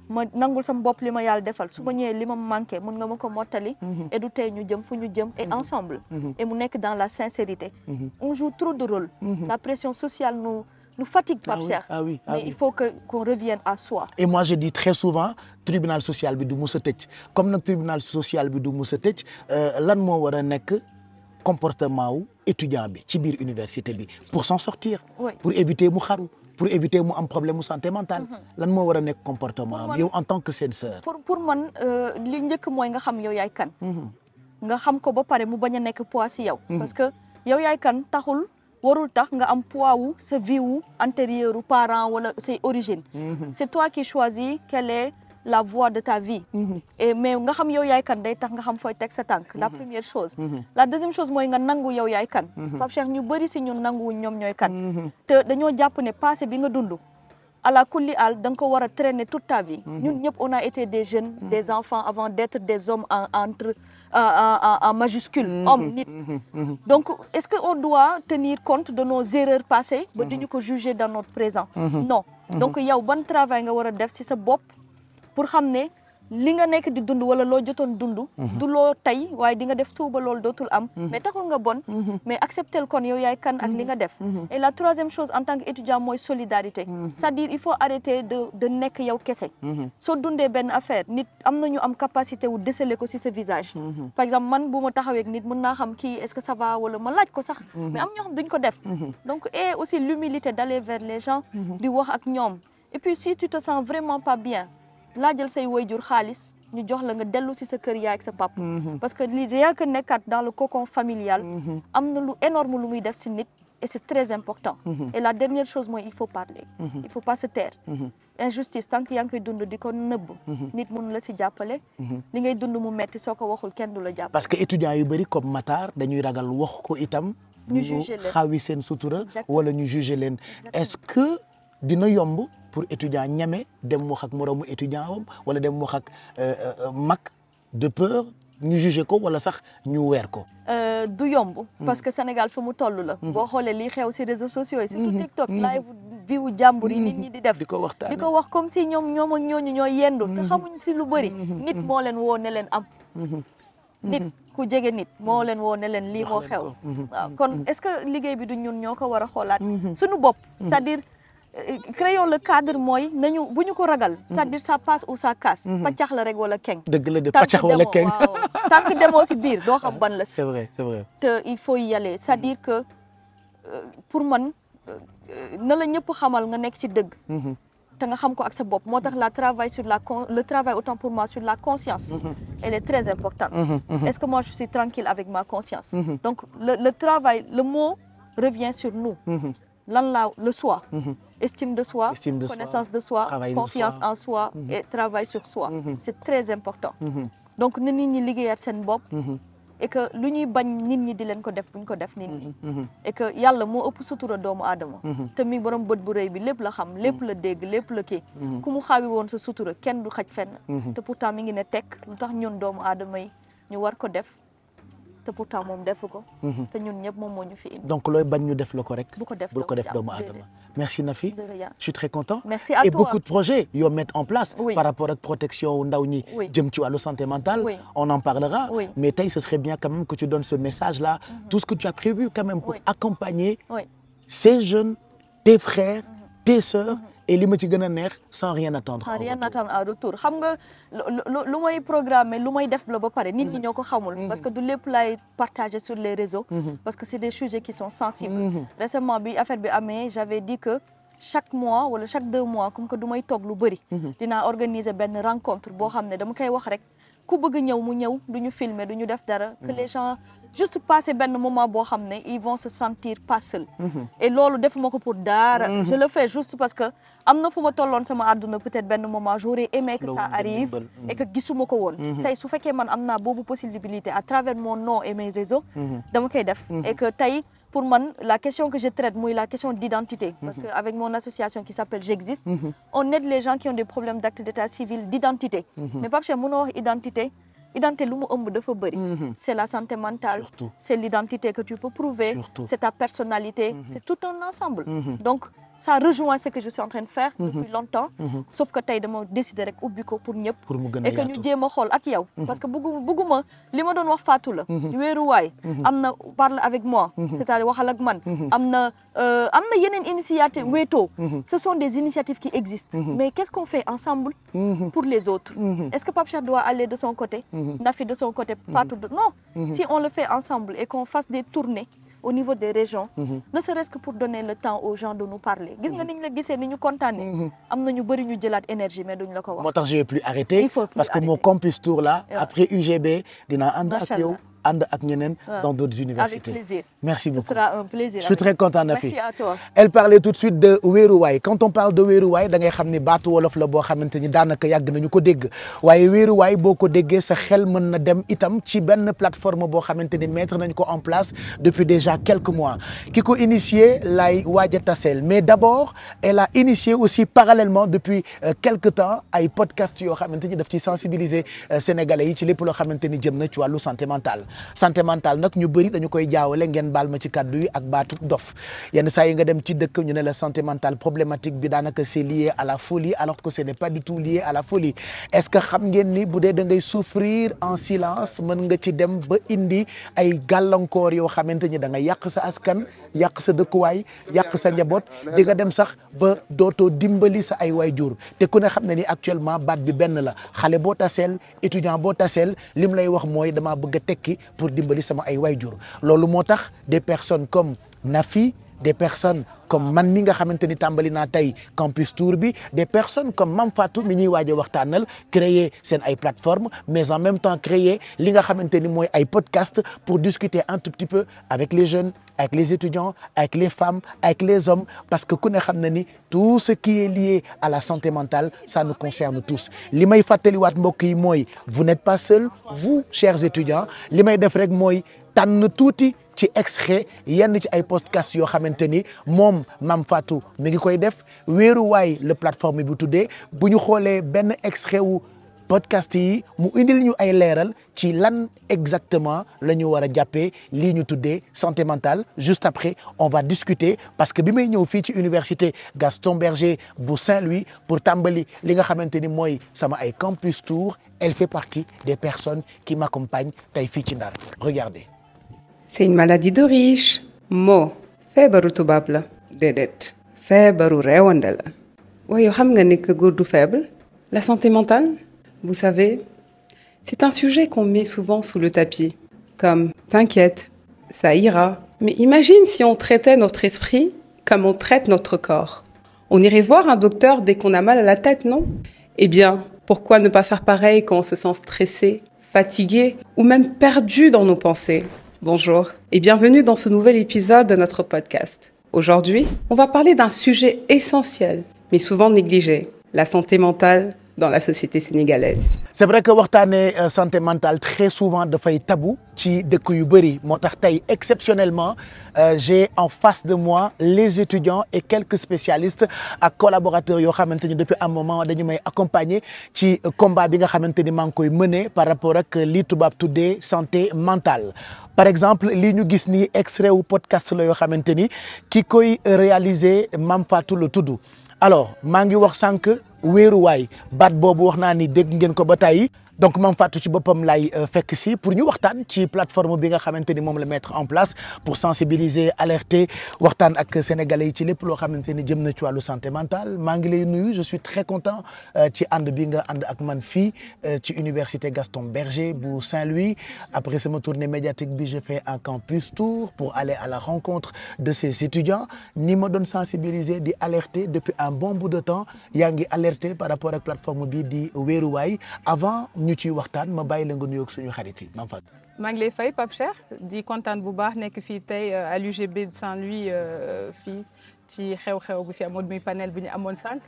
ma nangul sama bopp li ma yàlla defal su ma ñëwee li ma manqué mun nga ma ko mottali et du tey ñu jëm fu ñu jëm et ensemble et mu nekk dans la sincérité on joue trop de rôle la pression sociale nous fatigue Pape Cheikh mais il faut qu'on revienne à soi.
Et moi je dis très souvent tribunal social bi du mus a tëj comme nag tribunal social bi du mus a tëj lan moo war a nekk comportement wu étudiant bi ci biir université bi pour s'en sortir pour éviter mu xaru pour éviter mu am problème mu santé mentale lan moo war a nekk comportement yow en tant que seen sœur.
pour man li njëkk mooy nga xam yow yaay kan nga xam ko ba pare mu bañ a nekk poids si yow parce que yow yaay kan taxul warul tax nga am poids wu sa vie wu antérieure u parents wala say origines c'est toi qui choisis quelle est la voie de ta vie et mais nga xam yow yaay kan day tax nga xam fooy teg sa tànk la première chose la deuxième chose mooy nga nangu yow yaay kan Pape Cheikh ñu bëri si ñun nanguwuñ ñoom ñooy kan te dañoo jàpp ne passé bi nga dund à la kulli al da nga ko war a traîner toute ta vie ñun ñëpp on a été des jeunes des enfants avant d'être des hommes en majuscule homme nit donc est-ce que on doit tenir compte de nos erreurs passées ba duñu ko juger dans notre présent non donc yow ban travail nga war a def ci sa bopp pour xam ne li nga nekk di dund wala loo jotoon dund du loo tey waaye di nga def tout ba loolu dootul am mais taxul nga bon mais accepter kon yow yaay kan ak li nga def et la troisième chose en tant qu'étudiant mooy solidarité c'est-à-dire il faut arrêter de nekk yow kese soo dundee benn affaire nit am nañu am capacité wu déceler ko ci sa visage par exemple man bu ma taxawee ak nit mën naa xam kii est-ce que ça va wala ma laaj ko sax mais am ñoo xam duñ ko def donc et aussi l'humilité d'aller vers les gens di wax ak ñoom et puis si tu te sens vraiment pas bien laajal say waajur xaalis ñu jox la nga dellu ci sa kër yaay ak sa papa parce que li rien que nekkat dans le cocon familial am na lu énorme lu muy def ci nit et c'est très important et la dernière chose mooy il faut parler il faut pas se taire injustice tant que yaa ngi koy dund di ko nëbb nit mun la ci jàppale li ngay dund mu metti soo ko waxul kenn du la jàppale
parce que étudiants yu bëri comme Matar dañuy ragal wax ko itam
ñu juger leen
xawi seen sutura wala ñu juger leen est-ce que dina yomb pour étudiant ñeme dem wax ak moroomu étudiant am wala dem wax ak mag de peur ñu juger ko wala sax ñu weer ko.
du yomb. parce que Sénégal fi mu toll la. boo xoolee lii xew ci réseaux sociaux yi. surtout TikTok live viwu jàmbur yi nit ñi di def.
di ko waxtaanee
di ko wax comme si ñoom ak ñooñu ñooy yendu. te xamuñ ci lu bëri. nit moo leen woo ne leen am. nit ku jege nit moo leen woo ne leen lii moo xew. waaw kon est-ce que liggéey bi du ñun ñoo ko war a xoolaat. suñu bopp c'est-à-dire. créons le cadre mooy nañu bu ñu ko ragal c'est-à-dire ça passe ou ça casse paccax la rek wala keng
dëgg la de paccax wala keng
tant que demoo ci biir doo xam ban la si
c'est vrai
te il faut y aller c'est-à-dire que pour man na la ñëpp xamal nga nekk ci dëgg te nga xam ko ak sa bopp moo tax le travail autant pour moi sur la conscience elle est très importante est-ce que moi je suis tranquille avec ma conscience donc le travail le mot revient sur nous le soi estime de soi connaissance de soi confiance en soi et travail sur soi c'est très important donc na nit ñi liggéeyaat seen bopp et que lu ñuy bañ nit ñi di leen ko def buñ ko def nit ñi et que yàlla moo ëpp sutura doomu aadama te mi borom bët bu rëy bi lépp la xam lépp la dégg lépp la kii ku mu xaawi woon sa sutura kenn du xaj fenn te pourtant mi ngi ne tekk lu tax ñun doomu aadama yi ñu war ko def te pourtant moom defu ko te ñun ñëpp moom moo ñu fi indi
donc looy bañ ñu def la ko rek
bu ko def
doomu aadama merci Nafi
de rien
je suis très content
merci à
et
toi.
beaucoup de projets yoo mettre en place
oui.
par rapport ak protection ndaw ñi jëm ci wàllu santé mentale on en parlera mais tey ce serait bien quand même que tu donnes ce message là tout ce que tu as prévu quand même pour accompagner ces jeunes tes frères tes sœurs et li ma ci gën a neex sans rien attendre
en retour xam nga lu may programmer lu may def la ba pare nit ñi ñoo ko xamul parce que du lépp lay partager sur les réseaux parce que c'est des sujets qui sont sensibles récemment bi affaire bi amee j'avais dit que chaque mois wala chaque 2 mois comme que du may toog lu bëri dinaa organiser benn rencontre boo xam ne dama koy wax rek ku bëgg ñëw mu ñëw du ñu filmer du ñu def dara que les gens juste passer benn moment boo xam ne ils vont se sentir pas seuls et loolu defuma ko pour dara je le fais juste parce que am na fu ma tolloon sama àdduna peut-être benn moment j'aurais aimé que ça arrive et que gisuma ko woon tey su fekkee man am naa boobu possibilité à travers mon nom et mes réseaux dama koy def et que tey pour man la question que je traite mooy la question d'identité parce que avec mon association qui s'appelle J'existe on aide les gens qui ont des problèmes d'acte d'état civil d'identité mais Pape Cheikh mënoo wax identité identité lu mu ëmb dafa bëri. C'est la santé mentale.
Surtout.
C'est l'identité que tu peux prouver.
Surtout.
C'est ta personnalité. C'est tout un ensemble. Donc ça rejoint ce que je suis en train de faire depuis longtemps. Sauf que tey dama décider rek ubbi ko pour ñëpp.
pour mu gën a
et que
yaatu
ñu jéem a xool ak yow. parce que bëgguma li ma doon wax Fatou la. wéeruwaay. am na parle avec moi. c'est-à-dire waxal ak man. am na yeneen initiative wéetoo. ce sont des initiatives qui existent. mais qu'est-ce qu'on fait ensemble. pour les autres. est-ce que Pape Cheikh doit aller de son côté. Nafi de son côté Fatou de non. si on le fait ensemble et qu'on fasse des tournées. au niveau des régions. ne serait-ce que pour donner le temps aux gens de nous parler gis nga ni ñu la gisee ni ñu kontaanee. am na ñu bëri ñu jëlaat énergie mais duñ la ko wax.
moo tax je vais plus arrêter.
Il faut plus
parce que
arrêter.
mon campus tour là. après UGB dinaa ànd ak
Machallah.
yow ànd ak ñeneen. dans d'autres universités.
Avec plaisir.
merci beaucoup
Ce sera un plaisir.
je suis très content Nafi.
Merci à toi.
Elle parlait tout de suite de wéeruwaay quand on parle de wéeruwaay da ngay xam ni baatu wolof la boo xamante ni daanaka yàgg nañu ko dégg waaye wéeruwaay boo ko déggee sa xel mën na dem itam ci benn plateforme boo xamante ni mettre nañ ko en place depuis déjà quelques mois ki ko initié lay waaj a taseel mais d'abord elle a initié aussi parallèlement depuis quelque temps ay podcasts yoo xamante ni daf ci sensibiliser sénégalais yi ci lépp loo xamante ni jëm na ci wàllu santé mentale nag ñu bëri dañu koy jaawale ngeen baal ma ci kàddu yi ak baatu dof yenn saa yi nga dem ci dëkk ñu ne la santé mentale problématique bi daanaka c'est lié à la folie alors que ce n'est pas du tout lié à la folie est-ce que xam ngeen ni bu dee da ngay souffrir en silence mën nga ci dem ba indi ay gàllankoor yoo xamante ni da nga yàq sa askan yàq sa dëkkuwaay yàq sa njaboot di nga dem sax ba dootoo dimbali sa ay waajur te ku ne xam ne ni actuellement baat bi benn la xale boo taseel étudiant boo taseel lim lay wax mooy damaa bëgg a tekki pour dimbali sama ay waajur loolu moo tax des personnes comme Nafi des personnes comme man mi nga xamante ni tàmbali naa tey campus tour bi des personnes comme Mame Fatou mi ñuy waaj a waxtaanal créer seen ay plateformes mais en même temps créer li nga xamante ni mooy ay podcast pour discuter un tout petit peu avec les jeunes avec les étudiants avec les femmes avec les hommes parce que ku ne xam na ni tout ce qui est lié à la santé mentale ça nous concerne tous li may fàttaliwaat mbokk yi mooy vous n'êtes pas seuls vous chers étudiants li may def rek mooy tànn tuuti ci extrait yenn ci ay podcast yoo xamante ni moom Mame Fatou mi ngi koy def wéeruwaay la plateforme bu tuddee bu ñu xoolee benn extrait wu podcast yi mu indil ñu ay leeral ci lan exactement la ñu war a jàppee lii ñu tuddee santé mentale juste après on va discuter parce que bi may ñëw fii ci université Gaston Berger bu Saint-Louis pour tàmbali li nga xamante ni mooy sama ay campus tour elle fait partie des personnes qui m'accompagnent tey fii ci Ndar regardez.
C'est une maladie de riche. moo feebaru tubaab la. déedéet feebaru réewande la. waaye xam nga ni que góor du faible. La santé mentale, vous savez, c'est un sujet qu'on met souvent sous le tapis. Comme « t'inquiète, ça ira ». Mais imagine si on traitait notre esprit comme on traite notre corps. On irait voir un docteur dès qu'on a mal à la tête, non? Eh bien, pourquoi ne pas faire pareil quand on se sent stressé, fatigué ou même perdu dans nos pensées? Bonjour et bienvenue dans ce nouvel épisode de notre podcast. Aujourd'hui, on va parler d'un sujet essentiel, mais souvent négligé, la santé mentale dans la société sénégalaise.
C'est vrai que waxtaanee santé mentale très souvent dafay tabou ci dëkk yu bëri moo tax tey exceptionnellement j'ai en face de moi les étudiants et quelques spécialistes ak collaborateurs yoo xamante ni depuis un moment dañu may accompagner ci combat bi nga xamante ni maa ngi koy mener par rapport ak li tubaab tuddee santé mentale. Par exemple lii ñu gis ni extrait wu podcast la yoo xamante ni ki koy réaliser Mame Fatou la tudd alors maa ngi wax sànq. wéeruwaay baat boobu wax naa ni dégg ngeen ko ba tey donc Mame Fatou ci boppam lay fekk si pour ñu waxtaan ci plateforme bi nga xamante ni moom la mettre en place pour sensibiliser alerter waxtaan ak sénégalais yi ci lépp loo xamante ni jëm na ci wàllu santé mentale maa ngi lay nuyu je suis très content ci ànd bi nga ànd ak man fii ci université Gaston Berger bu Saint-Louis après sama tournée médiatique bi je fais un campus tour pour aller à la rencontre de ces étudiants ni ma doon sensibiliser di alerter depuis un bon bout de temps yaa ngi alerter par rapport ak plateforme bi di wéeruwaay avant ñu ciy waxtaan ma bàyyi la nga nuyoog suñu xarit yi Mame Fatou.
maa ngi lay fay Pape Cheikh di kontaan bu baax nekk fii tey à l'UGB de Saint-Louis fii ci xew-xew bu fi amoon muy panel bi ñu amoon sànq.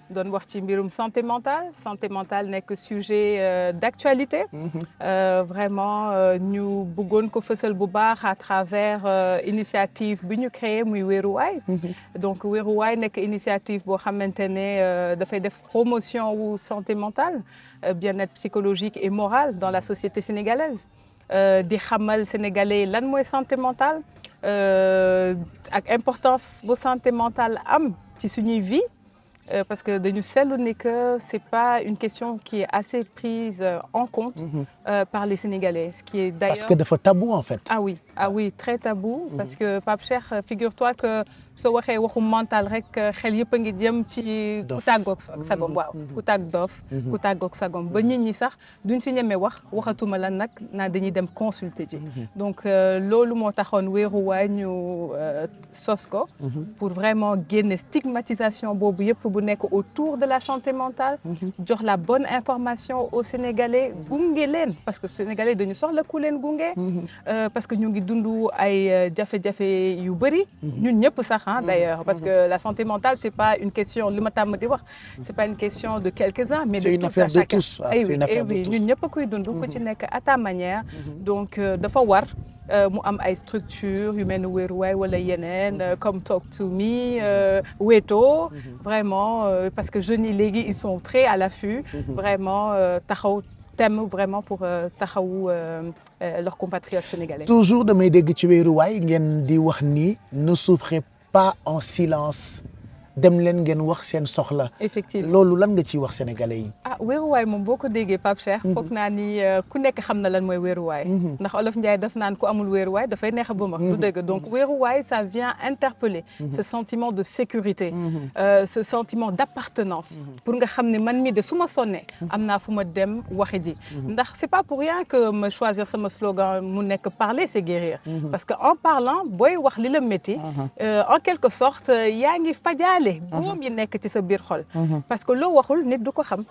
doon wax ci mbirum santé mentale nekk sujet d'actualité. Vraiment ñu bëggoon ko fësal bu baax à travers initiative bi ñu créé muy Wéeruwaay. donc Wéeruwaay nekk initiative boo xamante ne dafay def promotion wu santé mentale bien-être psychologique et moral dans la société sénégalaise. di xamal sénégalais lan mooy santé mentale ak importance bu santé mentale am ci suñuy vie parce que dañu seetlu ni que c'est pas une question qui est assez prise en compte par les Sénégalais, ce qui est d'ailleurs...
Parce que dafa tabou en fait.
Ah oui, très tabou. Parce que Pape Cheikh, figure-toi que soo waxee waxu mental rek xel yëpp a ngi jëm ci ku tàggoog sagom waaw ku tàgg dof ku tàggoog sagom ba nit ñi sax duñ si ñemee waxatuma la nag naa dañuy dem consulter ji donc loolu moo taxoon Wéeruwaay ñu sos ko pour vraiment génne stigmatisation boobu yëpp bu nekk autour de la santé mentale jox la bonne information aux Sénégalais gunge leen parce que Sénégalais dañu soxla ku leen gunge parce que ñu ngi dund ay jafe-jafe yu bëri ñun ñëpp sax d'ailleurs parce que la santé mentale c'est pas une question li ma tàmm di wax c'est pas une question de quelques-uns mais de tout un chacun.
C'est une affaire de tous.
ñun ñëpp a koy dund ku ci nekk à ta manière donc dafa war mu am ay structures yu mel ni Wéeruwaay wala yeneen comme Talk to Me Weto vraiment parce que jeunes yi léegi ils sont très à l'affût vraiment taxaw thème vraiment pour taxawu leurs compatriotes sénégalais.
Toujours damay dégg ci Wéeruwaay ngeen di wax ni ne souffrez pas en silence dem leen ngeen wax seen soxla.
Effectivement
loolu lan nga ciy wax sénégalais yi.
Wéeruwaay moom boo ko déggee Pape Cheikh. foog naa ni ku nekk xam na lan mooy Wéeruwaay. ndax Olof Ndiaye daf naan ku amul Wéeruwaay dafay neex a bëma. du dëgg donc Wéeruwaay ça vient interpeller. ce sentiment de sécurité. ce sentiment d'appartenance. pour nga xam ne man mii de su ma sonnee. am naa fu ma dem waxi ji. ndax c'est pas pour rien que ma choisir sama slogan mu nekk parler c'est guérir. parce que en parlant booy wax li la métti. en quelque sorte yaa ngi fajaale. góom yi nekk ci sa biir xol parce que loo waxul nit du ko xam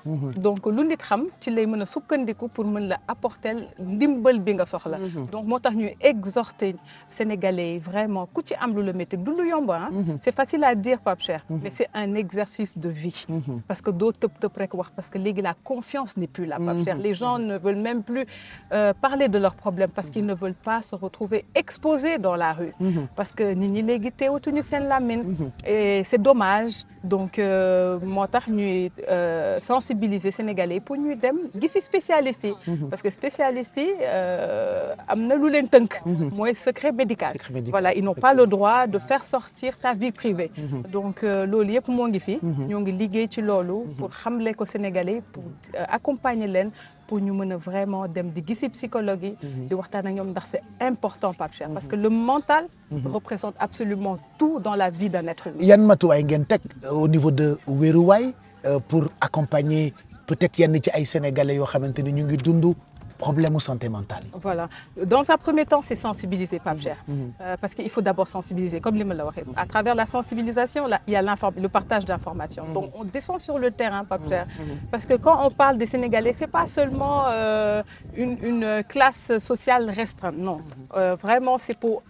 donc lu nit xam ci lay mën a sukkandiku pour mën la apporter ndimbal bi nga soxla donc moo tax ñuy exhorter sénégalais yi vraiment ku ci am lu la métti du lu yomb c'est facile à dire Pape Cheikh mais c'est un exercice de vie parce que doo tëb rek wax parce que léegi la confiance n'est plus là Pape Cheikh les gens ne veulent même plus parler de leurs problèmes parce qu'ils ne veulent pas se retrouver exposés dans la rue parce que nit ñi léegi teewatuñu seen làmmiñ et c'est dommage donc moo tax ñuy sensibiliser Sénégalais pour ñuy dem gisi spécialistes yi parce que spécialistes yi am na lu leen tënk mooy secret médical voilà ils n'ont pas le droit de faire sortir ta vie privée donc loolu yëpp moo ngi fi ñoo ngi liggéey ci loolu pour xamle ko Sénégalais pour accompagner leen pour ñu mën a vraiment dem di gisi psychologue yi di waxtaan ak ñoom ndax c'est important Pape Cheikh parce que le mental représente absolument tout dans la vie d'un être humain.
yan matuwaay ngeen teg au niveau de Wéeruwaay pour accompagner peut-être yenn ci ay sénégalais yoo xamante ni ñu ngi dund problème santé mentale.
Voilà. Dans un premier temps, c'est sensibiliser Pape Cheikh. Parce qu'il faut d'abord sensibiliser, comme je l'ai dit. À travers la sensibilisation, là, il y a le partage d'informations. Donc, on descend sur le terrain, Pape Cheikh. Parce que quand on parle des Sénégalais, c'est pas seulement une classe sociale restreinte. Non. Vraiment, c'est pour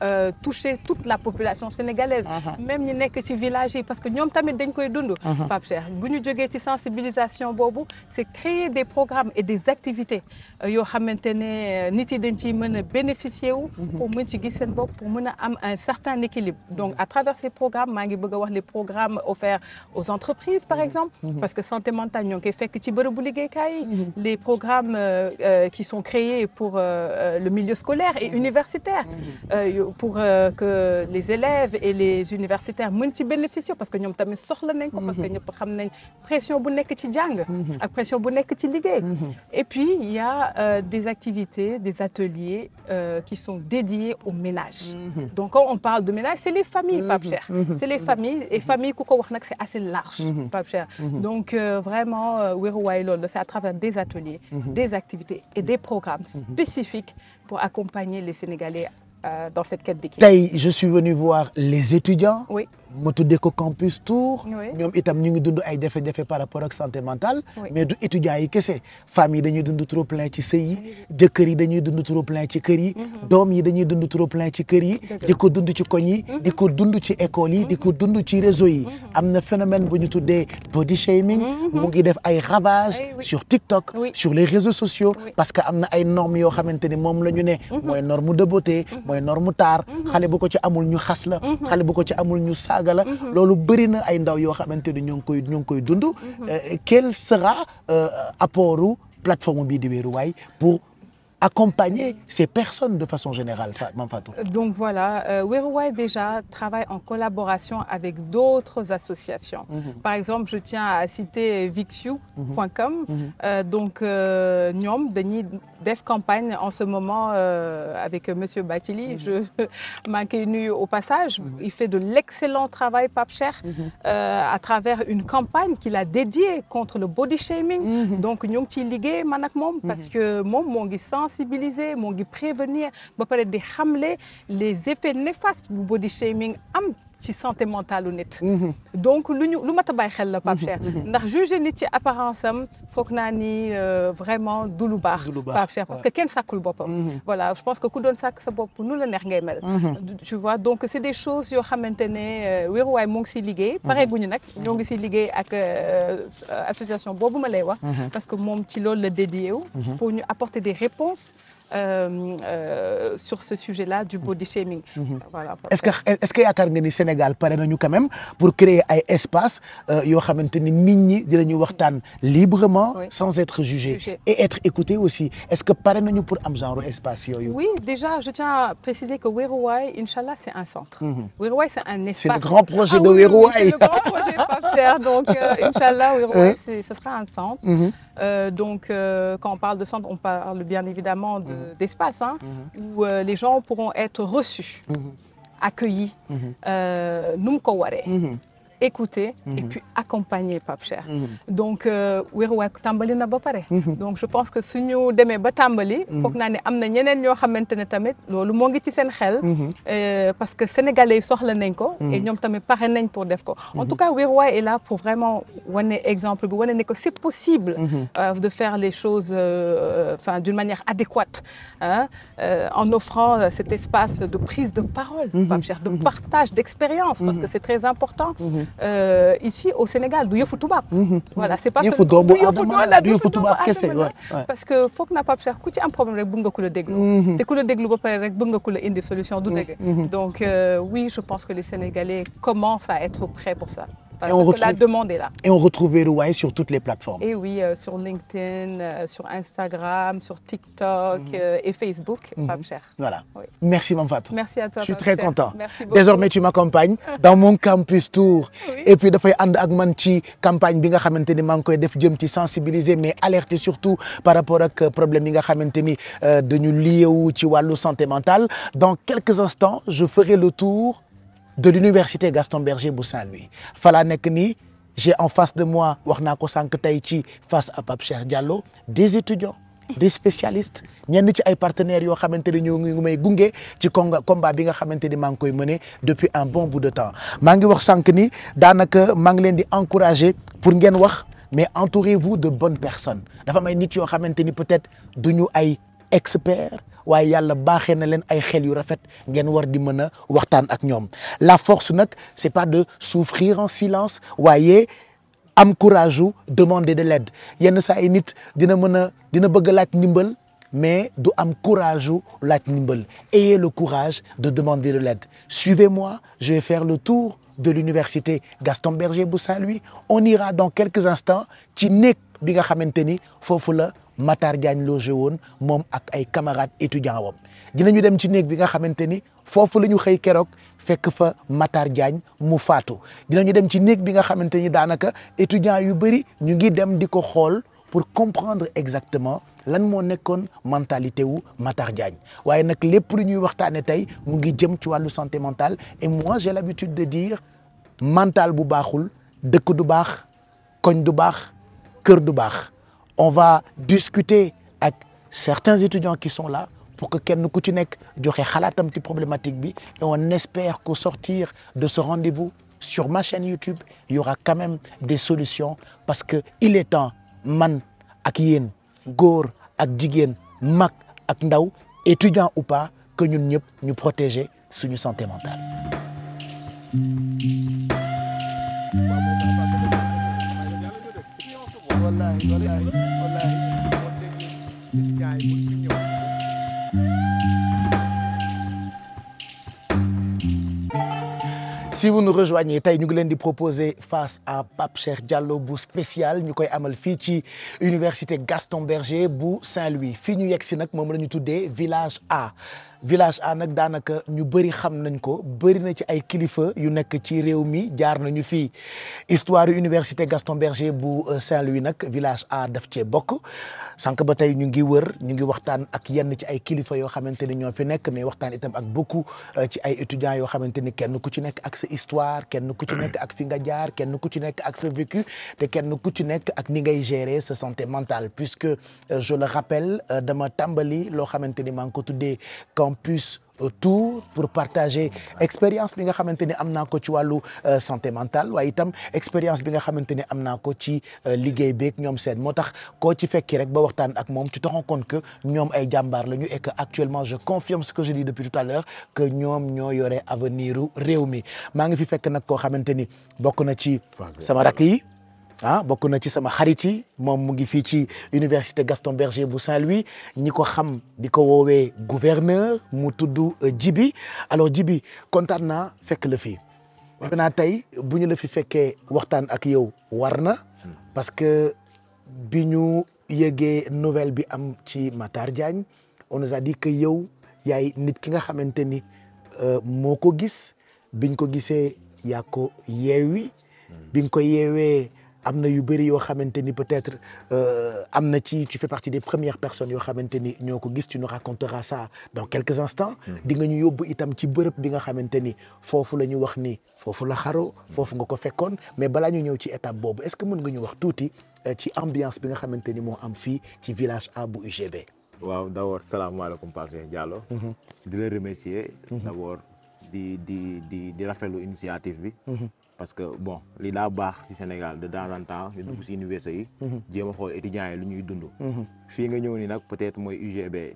toucher toute la population sénégalaise. Même ñi nekk ci village yi, parce que ñoom tamit dañ koy dund. Pape Cheikh, bu ñu jógee ci sensibilisation boobu, c'est créer des programmes et des activités yoo xamante ne nit yi dañ ciy mën a bénéficier wu pour mën ci gis seen bopp pour mën a am un certain équilibre donc à travers ces programmes maa ngi bëgg a wax les programmes offerts aux entreprises par exemple parce que santé mentale ñoo ngi koy fekk ci bërëbu liggéeykaay yi les programmes qui sont créés pour le milieu scolaire et universitaire pour que les élèves et les universitaires mën ci bénéficier parce que ñoom tamit soxla nañ ko parce que ñëpp xam nañ pression bu nekk ci jàng ak pression bu nekk ci liggéey et puis il y a des activités, des ateliers qui sont dédiés au ménage. Donc quand on parle de ménage, c'est les familles, Pape Cheikh. C'est les familles et famille ku ko wax nag c'est assez large, Pape Cheikh. Donc vraiment Wéeruwaay loolu c'est à travers des ateliers, des activités et des programmes spécifiques pour accompagner les Sénégalais dans cette quête d'équilibre.
Tey je suis venu voir les étudiants.
Oui.
ma tuddee ko Campus Tour.
Oui.
ñoom itam ñu ngi dund ay jafe-jafe par rapport ak santé mentale.
Oui.
mais du étudiants yi kese famille dañuy dund trop plein ci sëy yi jëkkër yi dañuy dund trop plein ci kër yi. doom yi dañuy dund trop plein ci kër yi. di ko dund ci koñ yi. di ko dund ci école yi. di ko dund ci réseau yi. am na phénomène bu ñu tuddee body shaming. mu ngi def ay ravages sur TikTok.
Oui.
sur les réseaux sociaux.
Oui.
parce que am na ay normes yoo xamante ni moom la ñu ne. mooy norme de beauté. mooy norme taar. xale bu ko ci amul ñu xas la. xale bu ko ci amul ñu saaga la. loolu bëri na ay ndaw yoo xamante ni ñoo ngi koy dund. Quel sera apportu plateforme bii di Wéeruwaay pour accompagner ces personnes de façon générale, Mame Fatou?
Donc voilà, Wéeruwaay déjà travaille en collaboration avec d'autres associations. Par exemple, je tiens à citer Vixiu.com. Donc ñoom dañuy def campagne en ce moment avec Monsieur Bathily. Je maa ngi koy nuyu au passage. Il fait de l'excellent travail, Pape Cheikh, à travers une campagne qu'il a dédiée contre le body shaming. Donc ñu ngi ciy liggéey man ak moom parce que moom moo ngi sensibiliser moo ngi prévenir ba pare di xamle les effets néfastes bu body shaming am ci santé mentale u nit. Donc lu mat a bàyyi xel la Pape Cheikh. ndax juger nit ci apparence am foog naa ni vraiment du lu baax. Pape Cheikh parce que kenn sàkkul boppam. Voilà je pense que ku doon sàkk sa bopp nu la neex ngay mel. tu vois donc c'est des choses yoo xamante ne Wéeruwaay moo ngi siy liggéey. pareeguñu nag ñoo ngi siy liggéey ak association boobu ma lay wax. parce que moom ci loolu la dédié wu. pour ñu apporter des réponses. Sur ce sujet-là du body shaming. Voilà.
Est-ce que yaakaar nga ni Sénégal pare nañu quand même pour créer ay espace yoo xamante ni nit ñi dinañu waxtaan librement.
Oui.
sans être jugé et être écouté aussi est-ce que pare nañu pour am genre espace yooyu.
Oui déjà je tiens à préciser que Wéeruwaay Inch'Allah c'est un centre. Wéeruwaay c'est un espace.
C'est le grand projet de Wéeruwaay.
Oui, c'est le grand projet Pape Cheikh donc Inch'Allah Wéeruwaay ce sera un centre. Donc quand on parle de centre on parle bien évidemment d'espace où les gens pourront être reçus, accueillis, nu mu ko waree. Écouter et puis accompagner Pape Cheikh. Donc Wéeruwaay tàmbali na ba pare. Donc je pense que suñu demee ba tàmbali. foog naa ne am na ñeneen ñoo xamante ne tamit loolu moo ngi ci seen xel. parce que sénégalais yi soxla nañ ko. et ñoom tamit pare nañ pour def ko. En tout cas Wéeruwaay est là pour vraiment wane exemple bi wane ne que c'est possible. de faire les choses d'une manière adéquate en offrant cet espace de prise de parole. Pape Cheikh de partage d'expérience parce que c'est très important. Ici au Sénégal du yëfu tubaab. voilà c'est pas
du yëfu tubaab kese
parce que foog na Pape Cheikh ku ci am problème rek bëgg nga ku la déglu. te ku la déglu ba pare rek bëgg nga ku la indi solution du dëgg. donc oui je pense que les Sénégalais commencent à être prêts pour ça. Parce que la demande est là.
Et on retrouve Wéeruwaay sur toutes les plateformes.
Et oui, sur LinkedIn, sur Instagram, sur TikTok et Facebook, Pape Cheikh.
Voilà.
Oui.
Merci Mame Fatou.
Merci à toi.
Je suis très content.
Merci beaucoup.
Désormais tu m'accompagnes dans mon Campus Tour.
Oui.
Et puis dafay ànd ak man ci campagne bi nga xamante ni maa ngi koy def jëm ci sensibiliser mais alerter surtout par rapport ak problème yi nga xamante ni dañu lié wu ci wàllu santé mentale. Dans quelques instants, je ferai le tour de l'université Gaston Berger bu Saint-Louis fa laa nekk nii j'ai en face de moi wax naa ko sànq tey ci face à Pape Cheikh Diallo des étudiants des spécialistes ñenn ci ay partenaires yoo xamante ni ñoo ngi may gunge ci combat bi nga xamante ni maa ngi koy mener depuis un bon bout de temps maa ngi wax sànq ni daanaka maa ngi leen di encourager pour ngeen wax mais entourez-vous de bonnes personnes dafa may nit yoo xamante ni peut-être duñu ay experts waaye yàlla baaxee na leen ay xel yu rafet ngeen war di mën a waxtaan ak ñoom la force nag c'est pas de souffrir en silence waaye am courage u demander de l'aide yenn saa yi nit dina bëgg laaj ndimbal mais du am courage u laaj ndimbal ayez le courage de demander de l'aide suivez-moi je vais faire le tour de l'université Gaston Berger bu Saint-Louis on ira dans quelques instants ci néeg bi nga xamante ni foofu la Matar Diagne logé woon moom ak ay camarades étudiants wam dinañu dem ci néeg bi nga xamante ni foofu la ñu xëy keroog fekk fa Matar Diagne mu faatu dinañu dem ci néeg bi nga xamante ni daanaka étudiants yu bëri ñu ngi dem di ko xool pour comprendre exactement lan moo nekkoon mentalité wu Matar Diagne waaye nag lépp lu ñuy waxtaane tey mu ngi jëm ci wàllu santé mentale et moi j'ai l'habitude de dire mental bu baaxul dëkk du baax koñ du baax kër du baax on va discuter avec certains étudiants qui sont là pour que kenn ku ci nekk joxe xalaatam ci problématique bi et on espère qu'au sortir de ce rendez-vous sur ma chaîne YouTube il y aura quand même des solutions parce que il est temps man ak yéen góor ak jigéen mag ak ndaw étudiant ou pas que ñun ñëpp ñu protéger suñu santé mentale. Si vous nous rejoignez tey ñu ngi leen di proposer face à Pape Cheikh Diallo bu spécial ñu koy amal fii ci université Gaston Berger bu Saint-Louis fii ñu yegg si nag moom la ñu tuddee village A. village A nag daanaka ñu bëri xam nañ ko bëri na ci ay kilifa yu nekk ci réew mi jaar nañu fii histoire université Gaston Berger bu Saint-Louis nag village A daf cee bokk sànq ba tey ñu ngi wër ñu ngi waxtaan ak yenn ci ay kilifa yoo xamante ni ñoo fi nekk mais waxtaan itam ak beaucoup ci ay étudiants yoo xamante ni kenn ku ci nekk ak sa histoire kenn ku ci nekk ak fi nga jaar kenn ku ci nekk ak sa vécu te kenn ku ci nekk ak ni ngay gérer sa santé mentale puisque je le rappelle dama tàmbali loo xamante ni maa ngi ko tuddee campus tour pour partager expérience bi nga xamante ni am naa ko ci wàllu santé mentale waaye itam expérience bi nga xamante ni am naa ko ci liggéey beeg ñoom seen moo tax koo ci fekki rek ba waxtaan ak moom tu te rends compte que ñoom ay jàmbaar lañu et que actuellement je confirme ce que je dis depuis tout à l'heure que ñoom ñoo yore avenir u réew mi maa ngi fi fekk nag koo xamante ni bokk na ci sama rakk yi bokk na ci sama xarit yi moom mu ngi fii ci université Gaston Berger bu Saint-Louis ñi ko xam di ko woowee gouverneur mu tudd Djibi alors Djibi kontaan naa fekk la fii defe naa tey bu ñu la fi fekkee waxtaan ak yow war na parce que bi ñu yëgee nouvelle bi am ci Matar Diagne on nous a dit que yow yaay nit ki nga xamante ni moo ko gis biñ ko gisee yaa ko yeewi bi nga ko yeewee am na yu bëri yoo xamante ni peut-être am na ci tu fais partie des premières personnes yoo xamante ni ñoo ko gis tu nous raconteras ça dans quelques instants di nga ñu yóbbu itam ci bërëb bi nga xamante ni foofu la ñu wax ni foofu la xaro foofu nga ko fekkoon mais balaa ñu ñëw ci étape boobu est-ce que mën nga ñu wax tuuti ci ambiance bi nga xamante ni moo am fii ci village A bu UGB.
waaw d'abord salaamaaleykum Pape Cheikh Diallo. di la remercier. d'abord di rafetlu initiative bi. parce que bon li daa baax ci Sénégal de temps en temps ñu dugg ci université yi. jéem a xool étudiants yi lu ñuy dund. fii nga ñëw ni nag peut-être mooy UGB.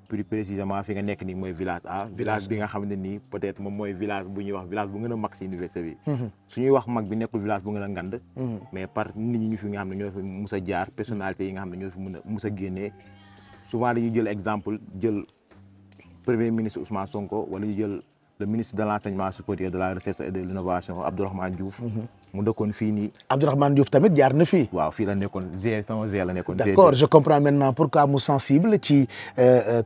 plus précisément fi nga nekk nii mooy village A. village bi nga xam ne nii peut-être moom mooy village bu ñuy wax village bu gën a mag ci université bi. su ñuy wax mag bi nekkul village bu gën a ngand. mais par nit ñi ñu fi nga xam ne ñoo fi mus a jaar personnalité yi nga xam ne ñoo fi mën a mus a génnee souvent dañuy jël exemple jël premier ministre Ousmane Sonko wala ñu jël. le ministre de l'enseignement supérieur de la recherche et de l'innovation Abdourahmane Diouf. mu dëkkoon fii nii.
Abdourahmane Diouf tamit jaar na fii.
waaw fii la nekkoon sama la nekkoon.
d'accord je comprends maintenant pourquoi mu sensible ci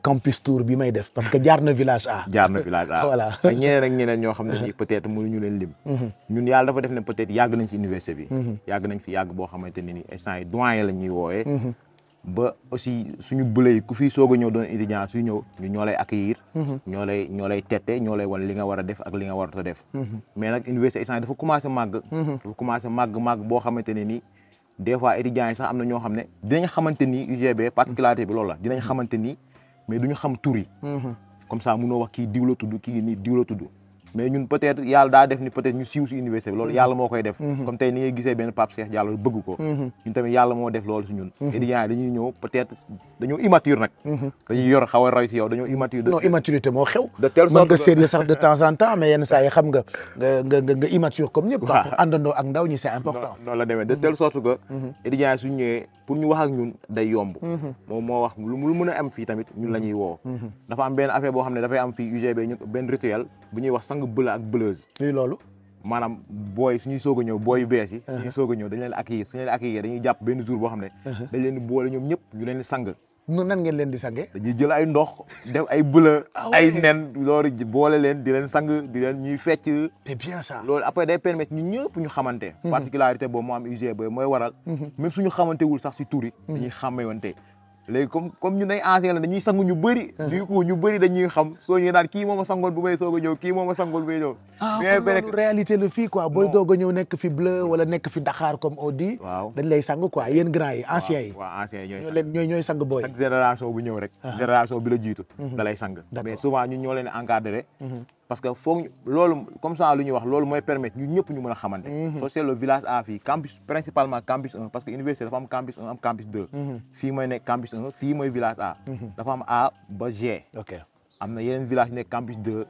campus tour bi may def parce que jaar na village A.
jaar na village A
voilà.
ak ñeneen ak ñeneen ñoo xam ne nii peut-être mënuñu leen lim. ñun yàlla dafa def ne peut-être yàgg nañ ci université bi. yàgg nañ fi yàgg boo xamante ne ni instant yi doyen la ñuy wooyee. ba aussi suñu bële yi ku fi soog a ñëw doon étudiant suy ñëw ñu ñoo lay accueillir. ñoo lay tette ñoo lay wan li nga war a def ak li nga warut a def. mais nag université instant dafa commencé màgg. dafa commencé màgg boo xamante ne ni des fois étudiants yi sax am na ñoo xam ne dinañ xamante ni UGB particularité bi loolu la dinañ xamante ni mais duñu xam tur yi. comme ça mënoo wax kii diw la tudd kii nii diw la tudd. mais ñun peut-être yàlla daa def ni peut-être ñu siiw si université bi loolu yàlla moo koy def comme tey ni ngay gisee benn Pape Cheikh Diallo bëgg ko ñun tamit yàlla moo def loolu si ñun étudiants yi dañuy ñëw peut-être dañoo immature nag dañuy yor xaw a roy si yow dañoo immature non
immaturité moo xew
de telle sorte
mën nga sérieux sax de temps en temps mais yenn saa yi xam nga immature comme ñëpp pour àndandoo ak ndaw ñi c'est important
noonu la demee de telle sorte que étudiants yi suñu ñëwee pour ñu wax ak ñun day yomb moom moo wax lu mën a am fii tamit ñun la ñuy woo dafa am benn affaire boo xam ne dafay am fii UGB ñu benn rituel bu ñuy wax sang bëla ak bëleuse
lii loolu
maanaam booy suñuy soog a ñëw booy yu bees yi suñuy soog a ñëw dañ leen accueillir suñu leen accueillir dañuy jàpp benn jour boo xam ne dañ leen di boole ñoom ñëpp ñu leen di sang
nan ngeen leen di sange
dañuy jël ay ndox def ay bëla ay nen loolu boole leen di leen sang di leen ñuy fecc
c'est bien ça
loolu après day permettre ñun ñëpp ñu xamante particularité boobu moo am UGB mooy waral même suñu xamantewul sax si tur yi dañuy xàmmewante léegi comme ñun ay ancien la dañuy sangu ñu bëri du coup ñu bëri dañuy xam soo ñëwee naan kii mooma sangoon bu may soog a ñëw kii mooma sangoon bu may ñëw
loolu réalité la fii quoi booy doog a ñëw nekk fi bleu wala nekk fi Dakar comme on dit
waaw
dañ lay sang quoi yéen grand yi anciens yi
waaw anciens yi
ñooy sang booy
chaque génération bu ñëw rek génération bi la jiitu da lay sang mais souvent ñun ñoo leen encadré parce que foog loolu comme ça lu ñuy wax loolu mooy permettre ñun ñëpp ñu mën a xamante. soo seetloo village A fii campus principalement campus 1 parce que université dafa am campus 1 am campus 2. fii mooy nekk campus 1 fii mooy village A. dafa am A ba G.
ok
am na yeneen village yu nekk campus 2.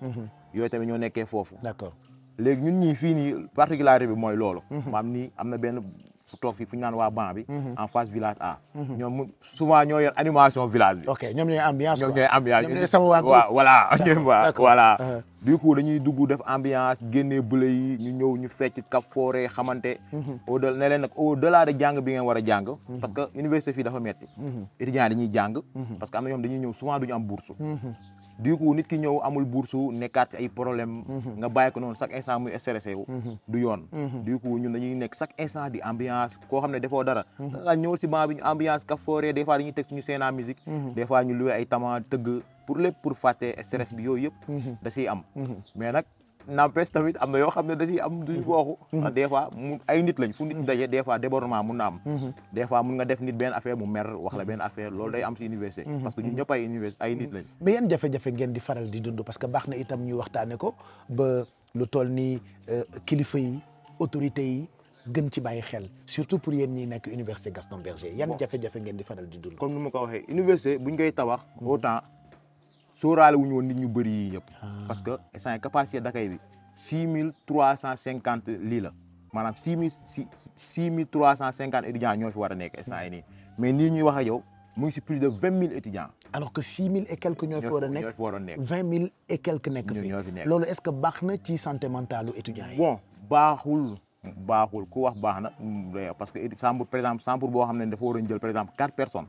yooyu tamit ñoo nekkee foofu.
d'accord
léegi ñun ñii fii nii particularité bi mooy loolu. maam nii am na benn fu toog fii fu ñu naan waa banc bi. en face village A. ñoom souvent ñoo yor animation village bi.
ok ñoom ñooy ambiance
ñoom
quoi
ñooy ambiance
ñoom ñooy sama waa
waaw voilà
D'accord.
voilà. du coup dañuy dugg def ambiance génnee bële yi ñu ñëw ñu fecc kap foore xamante. au delà ne leen nag au delà de jàng bi ngeen war a jàng. parce que université fii dafa metti étudiants dañuy jàng. parce que am na ñoom dañuy ñëw souvent duñu am bourse. du coup nit ki ñëw amul bourse nekkaat ci ay problème nga bàyyi ko noonu chaque instant muy stressé wu du yoon. du coup ñun dañuy nekk chaque instant di ambiance koo xam ne defoo dara. da ñëwal ci banc bi ñu ambiance kap foore des fois dañuy teg suñu scène musique. des fois ñu loué ay tama tëgg pour lépp pour fàtte stress bi yooyu yëpp. da ciy am. mais nag n'empêche tamit am na yoo xam ne da ciy am duñ booxu. des fois mu ay nit lañ fu nit daje des fois débordement mun na am. des fois mun nga def nit benn affaire mu mer wax la benn affaire loolu day am ci université. parce que ñun ñëpp ay université ay nit lañ.
mais yan jafe-jafe ngeen di faral di dund parce que baax na itam ñu waxtaane ko ba lu toll ni kilifa yi autorités yi gën ci bàyyi xel surtout pour yéen ñi nekk université Gaston Berger yan jafe-jafe ngeen di faral di dund.
comme ni ma ko waxee université buñ koy tabax. autant sóoraale wuñu woon nit ñu bëri yi yëpp. parce que instant capacité d'accueil bi 6350 lii la maanaam 6350 étudiants ñoo fi war a nekk instant yi nii mais nii ñuy wax ak yow mu ngi si plus de 20 000 étudiants.
alors que 6 000 et quelques ñoo fi war a nekk
ñoo fi war a nekk
20 000 et quelques nekk fi
ñoo fi nekk
loolu est-ce que baax na ci santé mentale étudiants yi.
bon baaxul ku wax baax na parce que chambre par exemple chambre boo xam ne dafa waroon jël par exemple 4 personnes.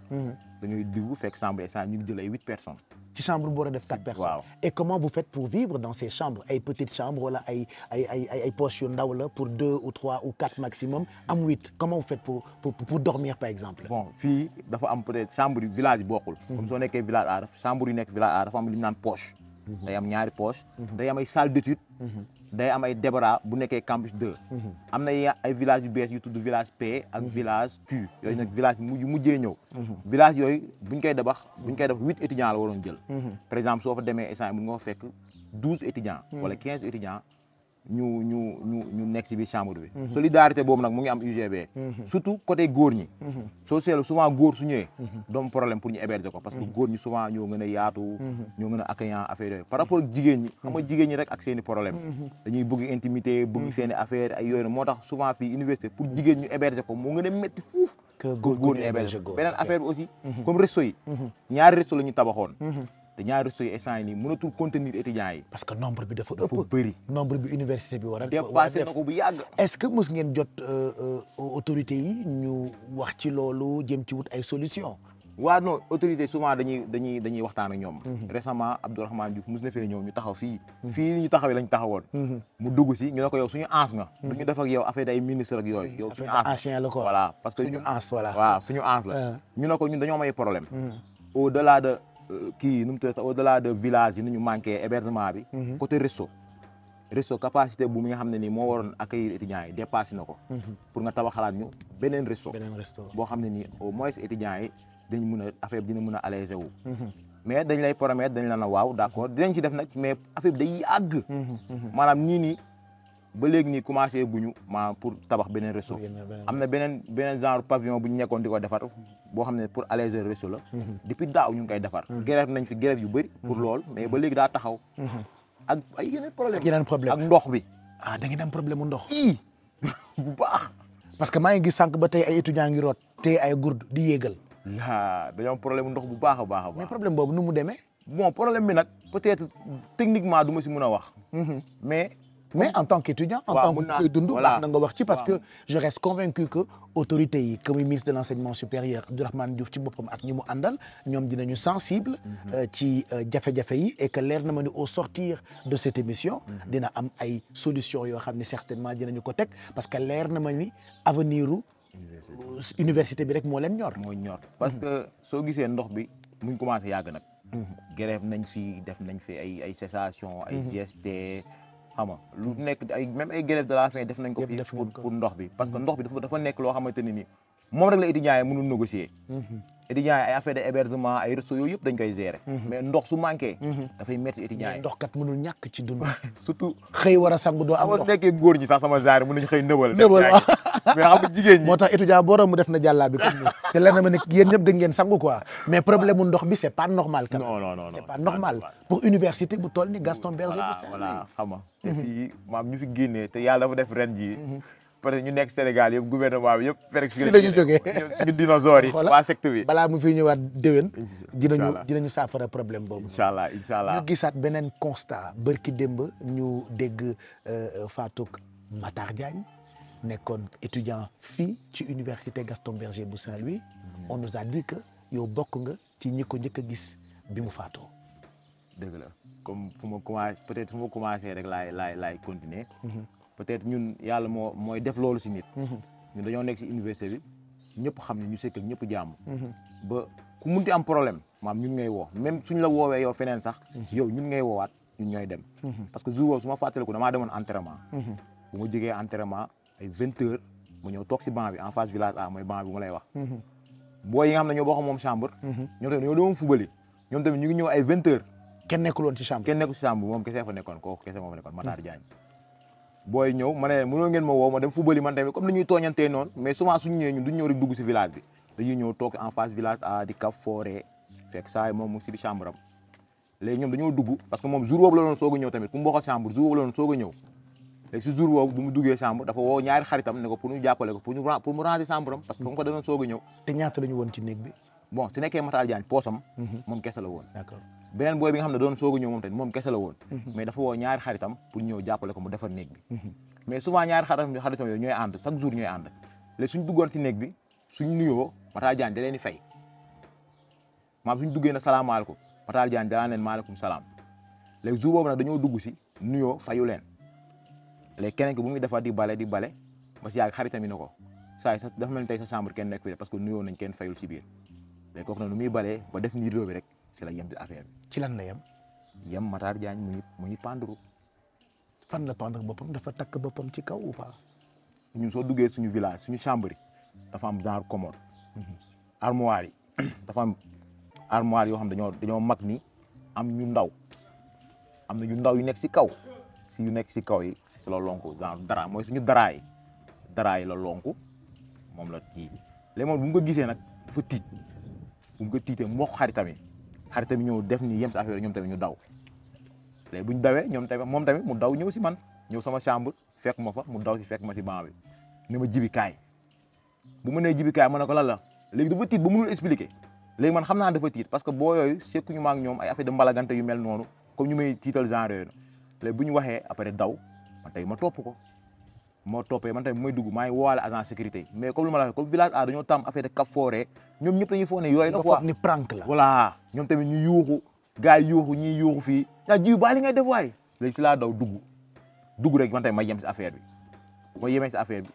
dañuy diggu fekk chambre instant ñu ngi jël ay 8 personnes.
ci chambre bu war a def 4 personnes.
waaw.
et comment vous faites pour vivre dans ces chambres ay petites chambres wala ay poches yu ndaw la pour 2 ou 3 ou 4 maximum am 8 comment vous faites pour dormir par exemple.
bon fii dafa am peut-être chambre yu village yi bokkul. comme soo nekkee village A chambre yu nekk village A dafa am lu ñu naan poche. day am ñaari poche. day am ay salle d'étude. day am ay débarras bu nekkee campus 2. am na ay village yu bees yu tudd village P ak village Q yooyu nag village mujjee ñëw. village yooyu buñ koy def 8 étudiants la waroon jël. par exemple soo fa demee instant mun nga fa fekk 12 étudiants. wala 15 étudiants ñu nekk ci biir chambre bi. solidarité boobu nag mu ngi am UGB. surtout côté góor ñi. soo seetlu souvent góor su ñëwee. doom problème pour ñu héberger ko parce que góor ñi souvent ñoo gën a yaatu. ñoo gën a accueillant affaire yooyu par rapport ak jigéen ñi. xam nga jigéen ñi rek ak seeni problème. dañuy bëgg intimité bëgg seeni affaire ay yooyu moo tax souvent fii université pour jigéen ñu héberger ko moo gën a métti fuuf.
que góor ñu héberger ko
beneen affaire bi aussi. comme resto yi. ñaari resto la ñu tabaxoon. te ñaari resto yi instant yi nii mënatul contenir étudiants yi.
parce que nombre bi dafa ëpp
bëri.
nombre bi université bi war a
dépassé na ko bu yàgg.
est-ce que mos ngeen jot autorités yi ñu wax ci loolu jëm ci wut ay solutions.
waaw non autorité souvent dañuy waxtaan ak ñoom. récemment Abdourahmane Diouf mos na fee ñëw ñu taxaw fii. fii ñu taxawee lañ taxawoon. mu dugg si ñu ne ko yow suñu ans nga. du ñu def ak yow affaire ay ministre ak yooyu. yow suñu ans
ancien la quoi
voilà parce que
suñu ans voilà.
waaw suñu ans la. ñu ne ko ñun dañoo am ay problème. au delà de au delà de village yi ni ñu manqué hébergement bi. côté resto capacité bu mi nga xam ne nii moo waroon accueillir étudiants yi dépassé na ko. pour nga tabaxalaat ñu beneen resto. boo xam ne nii au moins étudiants yi dañ mun a affaire bi dina mun a allégé wu. mais dañ lay promettre dañ la na waaw d'accord dinañ ci def nag mais affaire bi day yàgg. maanaam nii ba léegi nii commencé guñu maanaam pour tabax beneen resto. am na beneen genre pavillon bu ñu nekkoon di ko defar boo xam ne pour alléger resto la. depuis daaw ñu ngi koy defar. grève nañ fi grève yu bëri. pour lool mais ba léegi daa taxaw. ak ay yeneen problème ak ndox bi.
ah da ngeen am problème mu ndox.
bu baax.
parce que maa ngi gis sànq ba tey ay étudiants ngi root te ay gourde di yéegal.
dañoo am problème ndox bu baax a baax.
mais problème boobu nu mu demee.
bon problème bi nag peut-être techniquement du ma si mun a wax.
mais en tant qu'étudiant en tant que koy dund baax na nga wax ci parce que je reste convaincu que autorités yi comme ministre de l'enseignement supérieur Abdourahmane Diouf ci boppam ak ñi mu àndal ñoom dinañu sensible ci jafe-jafe yi et que leer na ma ni au sortir de cette émission dina am ay solutions yoo xam ne certainement dinañu ko teg parce que leer na ma ni avenir u université bi rek moo leen ñor.
moo ñor parce que soo gisee ndox bi muñ commencé yàgg nag. grève nañ fi def nañ fi ay cessation ay GST. xam nga lu nekk ay même ay grève de la faim def nañ ko fii pour ndox bi parce que ndox bi dafa nekk loo xamante ne ni moom rek la étudiants yi mënul négocier. étudiants yi ay affaire de hébergement ay restos yooyu yëpp dañ koy gérer. mais ndox su manqué. dafay métti étudiants yi.
ndox kat mënul ñàkk ci dund.
surtout
xëy war a sangu doo am ndox.
su nekkee góor ñi sax sama genre mën nañu xëy nëbal.
nëbal
mais xam nga jigéen ñi.
moo tax étudiant boo mu def na jàllaa bi comme ni te leer na ma ne yéen ñëpp da ngeen sangu quoi mais problème mu ndox bi c'est pas normal. quand même
non
c'est pas normal pour université bu toll ni Gaston Berger bu Saint-Louis.
voilà xam nga. te fii maam ñu fi génnee te yàlla dafa def ren jii. parce que ñu nekk Sénégal yëpp gouvernement bi yëpp. fii
la ñu jógee
suñu dinosaures yi. waa secte bi
balaa mu fi ñëwaat déwén. dinañu saafara problème boobu.
incha allah incha allah
ñu gisaat beneen constat bërki démb ñu dégg Fatou Matar Diagne nekkoon étudiant fii ci université Gaston Berger bu Saint-Louis. on nous a dit que yow bokk nga ci ñi ko njëkk a gis bi mu faatoo.
dëgg la comme fu ma commencé peut-être fu ma commencé rek laay continuer. peut-être ñun yàlla mooy def loolu si nit. ñun dañoo nekk si université bi ñëpp xam ne ñu sekk ak ñëpp jàmm. ba ku munti am problème maam ñun ngay woo même suñ la woowee yow feneen sax. yow ñun ngay woowaat ñun ñooy dem. parce que jour boobu su ma fàttaliku damaa demoon entraînement. bu ma jógee entraînement ay 20 heures ma ñëw toog si banc bi en face village A mooy banc bi ma lay wax. booy yi nga xam ne ñoo bokk moom chambre. ñoom tamit ñoo demoon fubali ñoom tamit ñu ngi ñëw ay 20 heures.
kenn nekkul woon ci chambre.
kenn nekkul ci chambre moom kese fa nekkoon kooku kese moo fa nekkoon Matar Diagne. booy ñëw ma ne mënoo ngeen ma woo ma dem fubali man tamit comme ni ñuy tooñantee noonu mais souvent suñu ñëwee ñun duñ ñëw rek dugg si village bi dañuy ñëw toog en face village A di kaf fooree fekk saa yi moom mu si di chambre am léegi ñoom dañoo dugg parce que moom jour boobu la doon soog a ñëw tamit ku mu bokkal chambre jour boobu la doon soog a ñëw léegi si jour boobu bu mu duggee chambre dafa woo ñaari xaritam ne ko pour ñu jàppale ko pour mu ranger chambre am parce que comme ko da doon soog a ñëw.
te ñaata la ñu woon ci néeg bi.
bon su nekkee Matar Diagne poosam. moom kese la woon.
d'accord
beneen booy bi nga xam ne doon soog a ñëw moom tamit moom kese la woon. mais dafa woo ñaari xaritam pour ñëw jàppale ko mu defar néeg bi. mais souvent ñaari xaritam yooyu ñooy ànd chaque jour ñooy ànd léegi suñ duggoon si néeg bi suñ nuyoo Matar Diagne da leen di fay maam suñ duggee na salaamaaleykum Matar Diagne da leen maaleykum salaam léegi jour boobu nag dañoo dugg si nuyoo fayu leen léegi keneen ki bu muy defar di bale ba si yàgg xaritam yi ne ko saa yi sax dafa mel ni tey sa chambre kenn nekk fi parce que nuyoo nañ kenn fayul si biir léegi kooku nag nu muy balee ba def ni bi rek si la yem ci affaire bi.
ci lan la
yem Matar Diagne mu ngi pendru.
fan la pendre boppam dafa takk boppam ci kaw ou pas.
ñun soo duggee suñu village suñu chambre yi dafa am genre commode. armoire yi dafa am armoire yoo xam dañoo mag ni am ñu ndaw am na ñu ndaw yu nekk si kaw si yu nekk si kaw yi si la lonku genre dara mooy suñu dara yi la lonku moom la kii bi léegi moom bu mu ko gisee nag dafa tiit bu mu ko tiitee moo xaritam yi ñëw def ni yem si affaire ñoom tamit ñu daw. léegi bu ñu dawee moom tamit mu daw ñëw si man ñëw sama chambre fekk ma fa mu daw si fekk ma si banc bi ne ma jibi kaay bu ma nee jibi kaay ma ne ko lan la léegi dafa tiit ba mënul expliquer léegi man xam naa dafa tiit parce que boo yooyu sekkuñu ma ak ñoom ay affaire de mbalagante yu mel noonu comme ñu may tiital genre yooyu léegi bu ñu waxee après daw man tey ma topp ko moo toppee man tamit bu may dugg maa ngi woowaale agent sécurité mais comme lu ma la waxee comme village A dañoo tam affaire de cap forêt ñoom ñëpp dañuy foog ne yooyu la quoi
ni prank la
voilà ñoom tamit ñu yuuxu gars yi yuuxu ñiy yuuxu fii yaa jibi baa li ngay def waay léegi si laa daw dugg rek man tamit ma yem si affaire bi bu ma yemee si affaire bi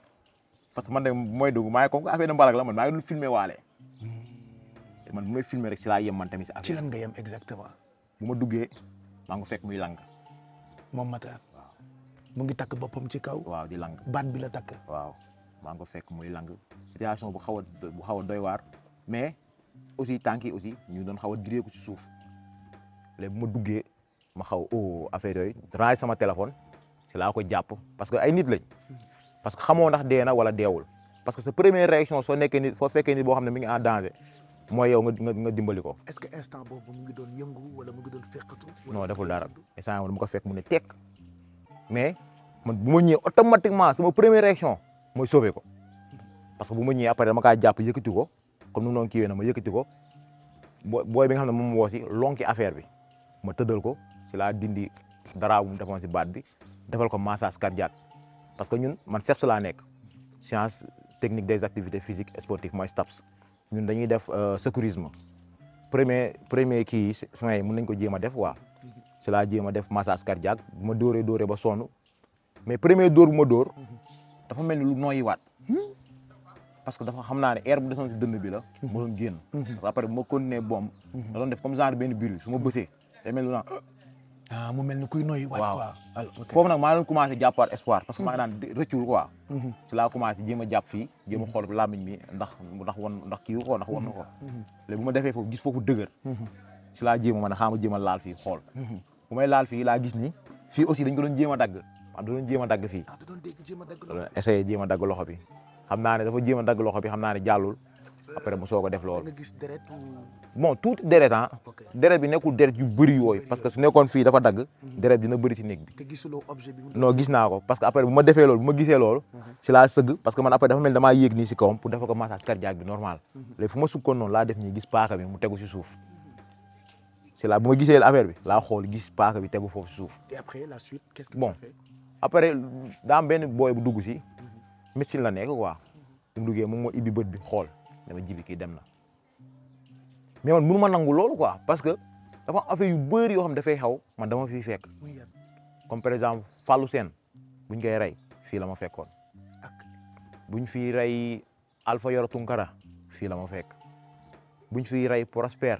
parce que man tamit mooy dugg maa ngi comme affaire de mbalag la man maa ngi doon filmer waale man bu may filmer rek si laa yem man tamit si affaire
ci lan nga yem exactement.
bu ma duggee maa ngi fekk muy lang.
moom Matar mu ngi takk boppam ci kaw.
waaw di lang
baat bi la takk.
waaw maa ngi ko fekk muy lang situation bu xaw a doy waar mais aussi tànk yi aussi ñu doon xaw a direeku ci suuf léegi bu ma duggee ma xaw affaire yooyu ranger sama téléphone si laa ko jàpp parce que ay nit lañ parce que xamoo ndax dee na wala deewul parce que sa première réaction soo nekkee nit foo fekkee nit boo xam ne mi ngi en danger mooy yow nga dimbali ko.
est-ce que instant boobu mu ngi doon yëngu wala mu ngi doon fekkatu.
non deful dara instant yii mu ko fekk mu ne tekk mais man bu ma ñëwee automatiquement sama première réaction mooy sauver ko parce que bu ma ñëwee après dama kaa jàpp yëkkati ko comme ni mu doon kiiwee na ma yëkkati ko booy bi nga xam ne moom woo si lonki affaire bi ma tëddal ko si laa dindi dara bu mu defoon si baat bi defal ko massage cardiaque parce que ñun man SEPS laa nekk science technique des activités physiques et sportives mooy STAPS ñun dañuy def secourisme premier kii yi soins yi mën nañ ko jéem a def waa si laa jéem a def massage cardiaque bu ma dóoree ba sonn mais premier dóor bu ma dóor dafa mel ni lu nooyiwaat parce que dafa xam naa ne air bu desoon si dënn bi la ma doon génn parce que après bu ma continuer bomb da doon def comme genre benn bruit su ma bësee day mel ni
ah mu mel ni kuy noyyi waat
waaw
quoi.
foofu nag maa doon commencé jàppaat espoir parce que maa ngi naan rëccul quoi si laa commencé jéem a jàpp fii jéem a xool làmmiñ mi ndax kii ko ndax wan na ko léegi bu ma defee foofu gis foofu dëgër si laa jéem a mën a xaama jéem a laal fii xool bu may laal fii laa gis ni fii aussi dañ ko doon jéem a dagg da doon jéem a dagg fii
da doon dégg jéem a dagg
essayé jéem a dagg loxo bi xam naa ne dafa jéem a dagg loxo bi xam naa ne jàllul après mu soog a def loolu
nga gis deret
bon tuuti deret deret bi nekkul deret yu bëri yooyu parce que su nekkoon fii dafa dagg deret dina bëri si néeg bi
te gisuloo objet bi
non gis naa ko parce que après bu ma defee loolu bu ma gisee loolu si laa sëgg parce que man après dafa mel damaa yéeg nii si kawam pour defal ko massage cardiaque bi normal léegi fu ma sukkoon noonu laa def nii gis paaka bi mu tegu si suuf c'est là bu ma gisee affaire bi laa xool gis paaka bi tegu foofu si suuf
et après la suite qu'est-ce que
bon
tu as fait
après daa am benn booy bu dugg si médecine la nekk quoi bu mu duggee moom moo ibbi bët bi xool dama jibi kii dem na mais man mënu ma nangu loolu quoi parce que dafa am affaire yu bëri yoo xam ne dafay xaw man dama fiy fekk comme par exemple Fallou Sène buñ koy rey fii la ma fekkoon buñ fiy rey Alpha Yoro Tunkara fii la ma fekk buñ fiy rey Prosper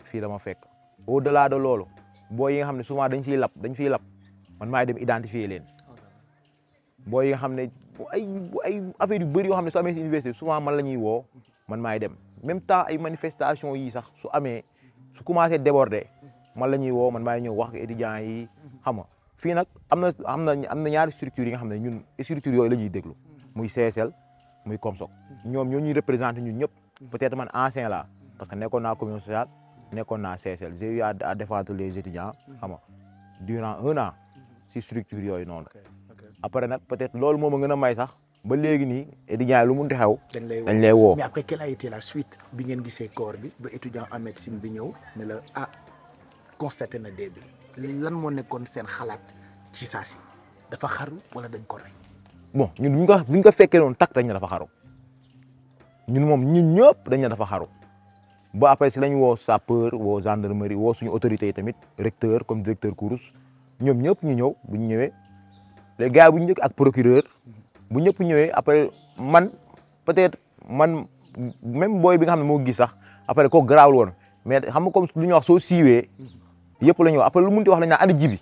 fii la ma fekk au delà de loolu booy yi nga xam ne souvent dañ fiy lap man maay dem identifier leen booy yi nga xam ne ay affaire yu bëri yoo xam ne su amee si université souvent man la ñuy woo man maay dem même temps ay manifestation yi sax su amee su commencé déborder man la ñuy woo man maay ñëw wax ak étudiants yi xam nga fii nag am na ñaari structures yi nga xam ne ñun structures yooyu la ñuy déglu muy CSL muy Comsoc ñoom ñoo ñuy représenté ñun ñëpp peut-être man ancien la parce que nekkoon naa commission sociale nekkoon naa CSL j'ai eu à défendre les étudiants xam nga durant 1 an si structure yooyu noonu après nag peut-être loolu moo ma gën a may sax ba léegi nii étudiants yi lu munti xew dañ lay woo
mais après quelle a été la suite bi ngeen gisee corps bi ba étudiant en médecine bi ñëw ne la constaté na dee bi lan moo nekkoon seen xalaat ci saa si dafa xaru wala dañ ko rey
bon ñun buñ ko fekkee noonu tak dañ ne dafa xaru ñun moom ñun ñëpp dañ ne dafa xaru ba après si lañ woo sapeur woo gendarmerie woo suñu autorités yi tamit recteur comme directeur Kourous ñoom ñëpp ñu ñëw buñ ñëwee les gars bu ñu njëkk ak procureur bu ñëpp ñëwee après man peut-être man même booy bi nga xam ne moo gis sax après kooku garaawul woon mais xam nga comme lu ñuy wax soo siiwee yëpp la ñu wax après lu munti wax lañ naan andi jibi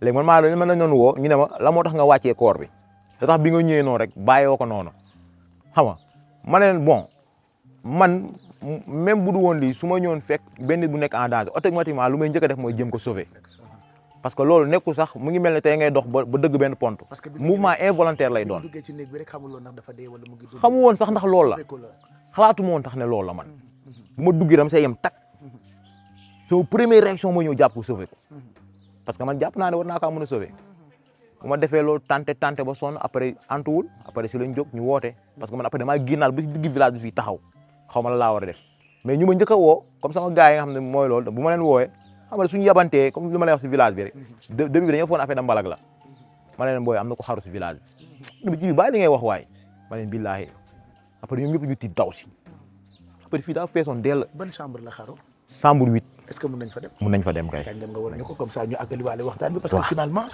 léegi man maa mën nañ noonu woo ñu ne ma la moo tax nga wàccee corps bi da tax bi nga ñëwee noonu rek bàyyoo ko noonu xam nga ma ne leen bon man même bu du woon lii su ma ñëwoon fekk benn bu nekk en danger automatiquement lu may njëkk a def mooy jëm ko sauver parce que loolu nekkul sax mu ngi mel ne tey ngay dox ba dëgg benn pont mouvement involontaire lay doon xamu woon sax ndax loolu la xalaatu ma woon sax ne loolu la man bu ma duggee dama say yem tak so première réaction mooy ñëw jàpp ko sauver ko parce que man jàpp naa ne war naa kaa mën a sauver bu ma defee loolu tante ba sonn après antuwul après si lañ jóg ñu woote parce que man après damaa génnaal ba si digg village bi fii taxaw xaw ma la laa war a def mais ñu ma njëkk a woo comme sama gars yi nga xam ne mooy loolu bu ma leen woowee xam nga suñu yabantee comme li ma lay wax si village bi rek début bi dañoo foon affaire da mbalag la ma leen booy am na ko xaru si village bi bi ci bi bàyyi li ngay wax waay ma leen billaahi après ñoom ñëpp ñu tiit daw si après fii daa feesoon dell.
ban chambre la xaru
chambre 8
est-ce que mun nañ fa dem
mun nañ fa dem kay
kañ dem nga war ñu ko comme ça ñu àggaliwaale waxtaan bi parce que finalement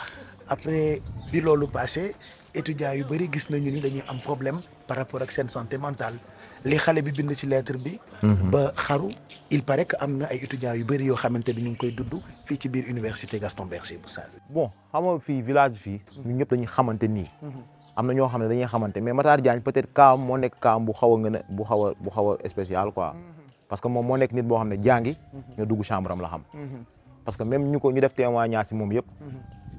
après bi loolu passé étudiants yu bëri gis nañu ni dañuy am problème par rapport ak seen santé mentale li xale bi bind ci lettre bi ba xaru il paraît que am na ay étudiants yu bëri yoo xamante bi ñu ngi koy dund fii ci biir université Gaston Berger bu Saint-Louis
bon xam nga fii village fii ñun ñëpp dañuy xamante nii am na ñoo xam ne dañuy xamante mais Matar Diagne peut-être kaam moo nekk kaam bu xaw a ngën a bu xaw a spécial quoi parce que moom moo nekk nit boo xam ne jàngi ñoo dugg chambre am la xam parce que même ñu def témoignage si moom yëpp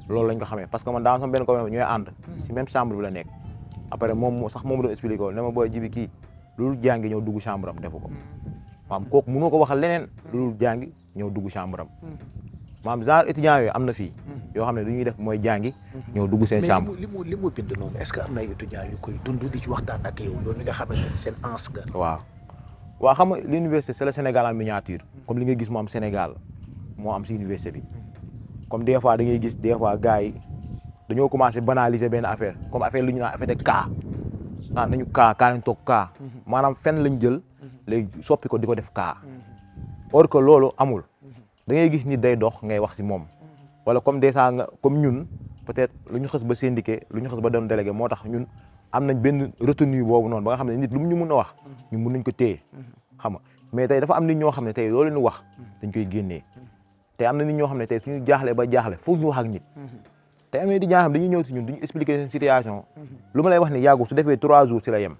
loolu lañ ko xamee parce que man daa sama benn ko ñooy ànd si même chambre bi la nekk après moom sax moom doon expliqué ko ne ma booy jibi kii loolu jàngi ñëw dugg chambre am defu ko maam kooku mënoo ko waxal leneen loolu jàngi ñëw dugg chambre am maam genre étudiant yooyu am na fii yoo xam ne lu ñuy def mooy jàngi ñëw dugg seen chambre
mais li mu bind noonu est-ce que am na ay étudiants yu koy dund di ci waxtaan ak yow yow li nga xamante ne seen ans ga
waaw xam nga l'université c'est le Sénégal en miniature comme li nga gis moo am Sénégal moo am si université bi comme des fois da ngay gis des fois gars yi dañoo commencé banaliser benn affaire comme affaire lu ñu naan affaire de cas nañu kaa lañ toog kaa maanaam fenn lañ jël léegi soppi ko di ko def kaa or que loolu amul da ngay gis nit day dox ngay wax si moom wala comme des fois nga comme ñun peut-être lu ñu xës ba syndiqué lu ñu xës ba doon délégué moo tax ñun am nañ benn retenue boobu noonu ba nga xam ne nit lu mu ñu mën a wax ñu mën nañ ko téye xam nga mais tey dafa am nit ñoo xam ne tey loolu ñu wax dañ koy génnee te am na nit ñoo xam ne tey suñu jaaxle ba jaaxle foog ñu wax ak nit te am na étudiants xam dañuy ñëw si ñun duñu expliquer seen situation lu ma lay wax ni yàggul su defee 3 jours si la yem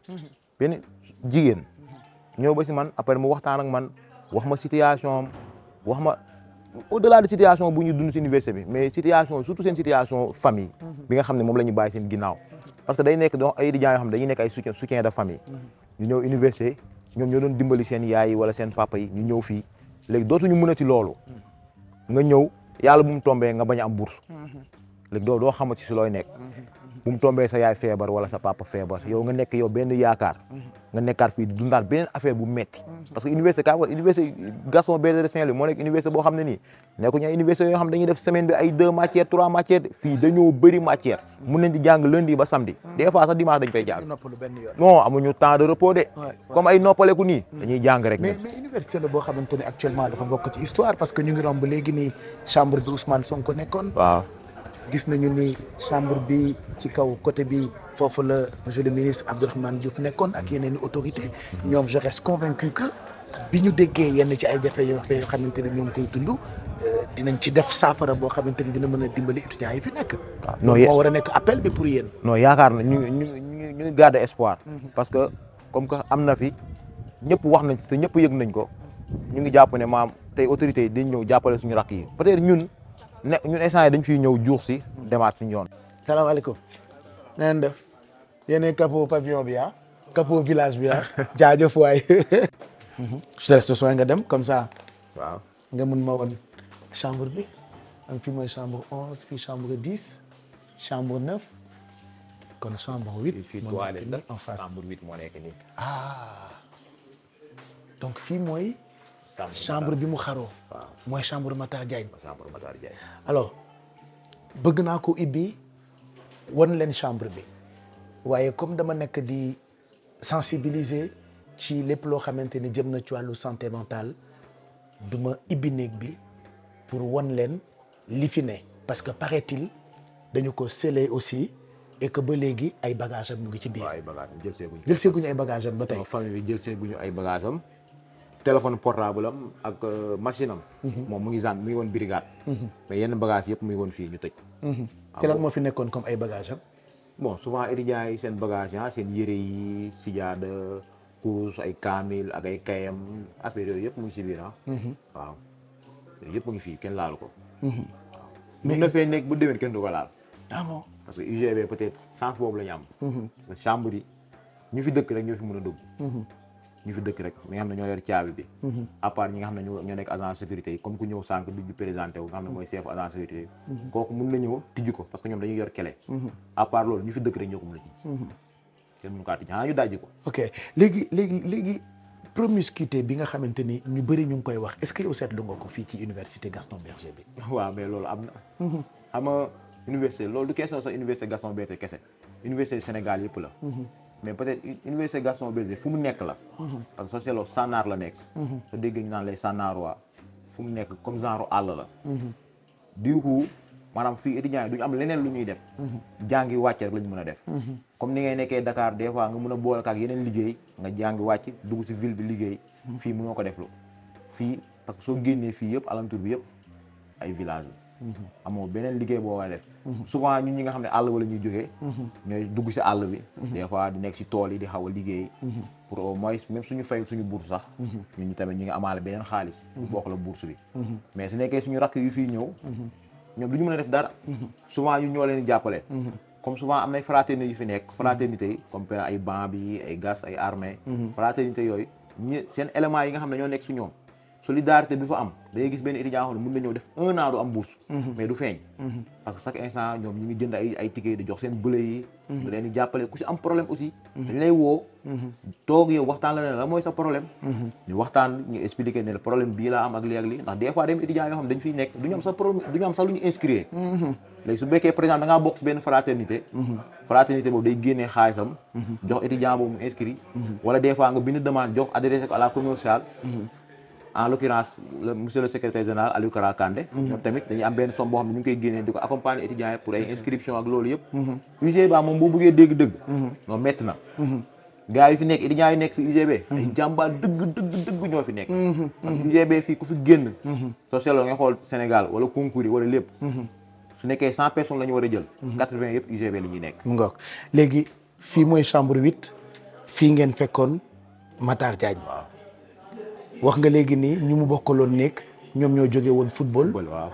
benn jigéen ñëw ba si man après mu waxtaan ak man wax ma situation am wax ma au delà de situation bu ñu dund si université bi mais situation surtout seen situation famille bi nga xam ne moom la ñu bàyyi seen ginnaaw parce que day nekk donc ay étudiants yoo xam ne dañuy nekk ay soutien de famille ñu ñëw université ñoom ñoo doon dimbali seen yaay yi wala seen papa yi ñu ñëw fii léegi dootuñu mën a ci loolu nga ñëw yàlla bu mu tombee nga bañ a am bourse léegi doo xamati si looy nekk bu mu tombee sa yaay feebar wala sa papa feebar yow nga nekk yow benn yaakaar nga nekkaat fii dundaat beneen affaire bu metti parce que université Gaston Berger de Saint-Louis moo nekk université boo xam ne nii nekkuñu ay université yoo xam dañuy def semaine bi ay 2 matières 3 matières fii dañoo bëri matière mun nañ di jàng lundi ba samedi des fois sax dimanche dañ koy jàng non amuñu temps de repos de comme ay noppaleku nii dañuy jàng rek
mais université la boo xamante ne actuellement dafa bokk ci histoire parce que ñu ngi romb léegi nii chambre bi Ousmane Sonko nekkoon
waaw
gis nañu ni chambre bi ci kaw côté bi foofu la monsieur le ministre Abdourahmane Diouf nekkoon ak yeneen i autorité ñoom je reste convaincu que bi ñu déggee yenn ci ay jafe-jafe yoo xamante ne ñoo ngi koy dund dinañ ci def saafara boo xamante ni dina mën a dimbali étudiants yi fi nekk. non moo war a nekk appel bi pour yéen.
non yaakaar na ñu garder espoir. parce que comme que am na fi ñëpp wax nañ te ñëpp yëg nañ ko ñu ngi jàpp ne maam tey autorités yi dañ ñëw jàppale suñu rakk yi peut-être ñun instant yi dañ fiy ñëw juux si demaat suñu yoon.
salaamaaleykum. na ngeen def yéenay capot pavillon bi ah capot village bi ah jaajëf waay. je te laisse soin nga dem comme ça.
waaw
nga mun ma woon chambre bi am fii mooy chambre 11 fii chambre 10 chambre 9 kon chambre 8.
fii
moo
toilette
nekk
la
nii en face.
chambre 8 moo nekk nii.
ah donc fii mooy. chambre bi mu xaroo.
waaw
mooy chambre Matar Diagne.
chambre Matar Diagne.
alors bëgg naa ko ibbi wan leen chambre bi waaye comme dama nekk di sensibiliser ci lépp loo xamante ni jëm na ci wàllu santé mentale du ma ibbi néeg bi pour wan leen li fi ne parce que paraît-il dañu ko scellé aussi et que ba léegi ay bagages am mu ngi ci biir.
waaw ay bagages am jël seeguñu.
jël seeguñu ay bagages am ba tey.
famille bi jël seeguñu ay bagages am. téléphone portable am ak machine am. moom mu ngi woon brigade. mais yenn bagages yëpp mu ngi woon fii ñu tëj.
te lan moo fi nekkoon comme ay bagages am.
bon souvent étudiants yi seen bagage seen yére yi sijaada kurus ay kaamil ak ay kayam affaire yooyu yëpp mu ngi si biir waaw yooyu yëpp mu ngi fii kenn laalu ko. waaw mais mun na fee nekk bu déwén kenn du ko laal.
ah bon
parce que UGB peut-être sens boobu la ñu am. parce que chambre yi ñu fi dëkk rek ñoo fi mën a dugg. ñu fi dëkk rek mi nga xam ne ñoo yor caabi bi. à part ñi nga xam ne ñoo nekk agent sécurité yi comme ku ñëw sànq du présenté wu nga xam ne mooy chef agent sécurité yi. kooku mun na ñëw tijji ko parce que ñoom dañuy yor clé. à part loolu ñu fi dëkk rek ñoo ko mën a tijji. kenn mënu kaa tijji ñu dajji ko.
ok léegi promiscuité bi nga xamante ni ñu bëri ñu ngi koy wax est-ce que yow seetlu nga ko fii ci université Gaston Berger bi.
waaw mais loolu am na. xam nga université loolu du question sax université Gaston Berger kese université Sénégal yëpp la. mais peut-être université Gaston Berger fu mu nekk la. parce que soo seetloo Sànnaar la nekk. soo déggee ñu naan lay Sànnaarois fu mu nekk comme genre àll la. du coup maanaam fii étudiants yi duñu am leneen lu ñuy def. jàngi wàcc rek la ñu mën a def. comme ni ngay nekkee Dakar des fois nga mën a boole ak yeneen liggéey nga jàngi wàcc dugg si ville bi liggéey. fii mënoo ko def lu fii parce que soo génnee fii yëpp alentour bi yëpp ay village la. amoo beneen liggéey boo war a def. souvent ñun ñi nga xam ne àll wala ñuy jógee. ñooy dugg si àll bi. des fois di nekk si tool yi di xaw a liggéey. pour au moins même suñu fay suñu bourse sax. ñun tamit ñu ngi amaale beneen xaalis. bokk la bourse bi. mais su nekkee suñu rakk yu fii ñëw. ñoom du ñu mën a def dara. souvent ñu ñoo leen di jàppale. comme souvent am nay fraternité yu fi nekk fraternité yi comme par ay banc bi ay gas ay armée. fraternité yooyu seen éléments yi nga xam ne ñoo nekk si ñoom. solidarité bi fa am da ngay gis benn étudiant xam ne mën na ñëw def 1 an du am bourse. mais du feeñ. parce que chaque instant ñoom ñu ngi jënd ay ticket di jox seen bële yi. ñu leen di jàppale ku si am problème aussi. dañ lay woo. toog yow waxtaan la ne la mooy sa problème. ñu waxtaan ñu expliquer ne le problème bii laa am ak lii ak lii ndax des fois dem étudiants yoo xam ne dañ fiy nekk du ñu am sa problème du ñu am sax lu ñu inscrire. léegi su bekkee par exemple da ngaa bokk benn fraternité. fraternité boobu day génnee xaalisam. jox étudiant boobu mu inscrit. wala des fois nga bind demande jox adressé ko à la commerciale. en l'occurrence monsieur le secrétaire général Aliou Kara Kandé. ñoom tamit dañuy am benn somme boo xam ne ñu ngi koy génnee di ko accompagner étudiants yi pour ay inscription ak loolu yëpp. UGB moom boo bëggee dégg-dëgg. non métti na. gars yi fi nekk étudiants yi nekk fi UGB ay jàmbaar dëgg ñoo fi nekk parce que UGB fii ku fi génn soo seetloo nga xool Sénégal wala concours yi wala lépp su nekkee 100 personnes la ñu war a jël 80 yëpp UGB la ñuy nekk
mu ngoog léegi fii mooy chambre 8 fii ngeen fekkoon Matar Diagne wax nga léegi nii ñu mu bokkaloon nekk ñoom ñoo jóge woon football
waaw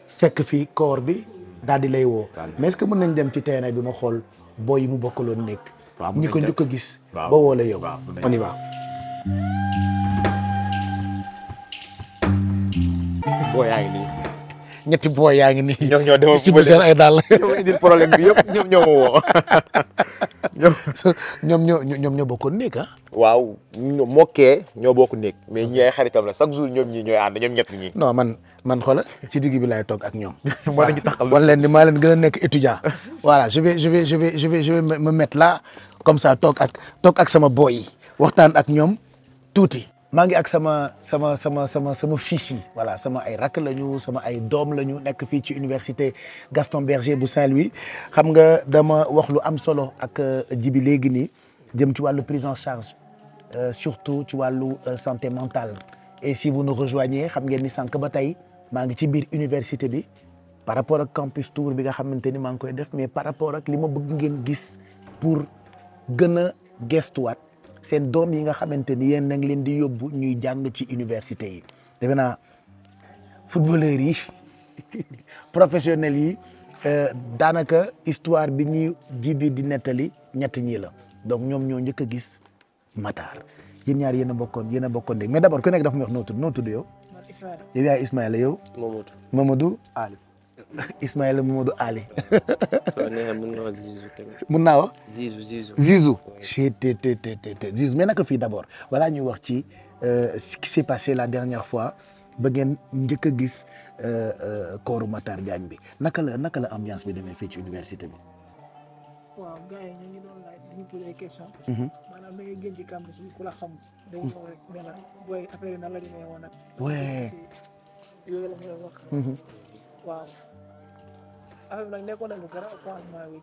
fekk fii koor bi daal di lay woo mais est-ce que mën nañ dem ci terrain bi ma xool booy yi mu bokkaloon nekk ñi ko njëkk a gis ba woo la yow on y va
boo yaa ngi nii
ñetti booy yaa ngi nii
ñoom ñoo demoon
si ma seen ay dàll
ñoo indil problème bi yëpp ñoom ñoo ma woo
ñoom ñoo bokkoon nekk ah
waaw mokkee ñoo bokk nekk mais ñi ay xaritam la chaque jour ñoom ñii ñooy ànd ñoom ñett ñi
non man xoola ci digg bi laay toog ak ñoom
moo lañu taxal
wan leen ni maa leen gën a nekk étudiant voilà je vais me mettre là comme ça toog ak sama boy yi waxtaan ak ñoom tuuti maa ngi ak sama fils yi voilà sama ay rakk lañu sama ay doom lañu nekk fii ci université Gaston Berger bu Saint-Louis xam nga dama wax lu am solo ak jibi léegi nii jëm ci wàllu prise en charge surtout ci wàllu santé mentale et si vous nous rejoignez xam ngeen ni sànq ba tey maa ngi ci biir université bi par rapport ak campus tour bi nga xamante ni maa ngi koy def mais par rapport ak li ma bëgg ngeen gis pour gën a gestuwaat seen doom yi nga xamante ni yéen nag leen di yóbbu ñuy jàng ci université yi defe naa footballeurs yi professionnels yi daanaka histoire bi ñuy jibi di nettali ñett ñii la donc ñoom ñoo njëkk a gis Matar yéen ñaar yéen a bokkoon dégg mais d'abord ku nekk dafa may wax noo tudd yow yow yaay Ismaïla yow Mamadou Ali Ismaïla Mamadou Ali mun naa wax Zizou Zizou mais naka fii d'abord voilà ñuy wax ci ce qui s'est passé la dernière fois ba ngeen njëkk a gis kooru Matar Diagne bi naka la ambiance bi demee fii ci université bi
waaw gars yi ñu ngi doon laaj di ñu poser ay questions. maanaam da ngay génn ci campus bi ku la xam. dañu ñëw rek ne la booy affaire yi nan la demee woon ak. yooyu la ñu doon wax. waaw affaire bi nag nekkoon na lu garaaw commencement bi.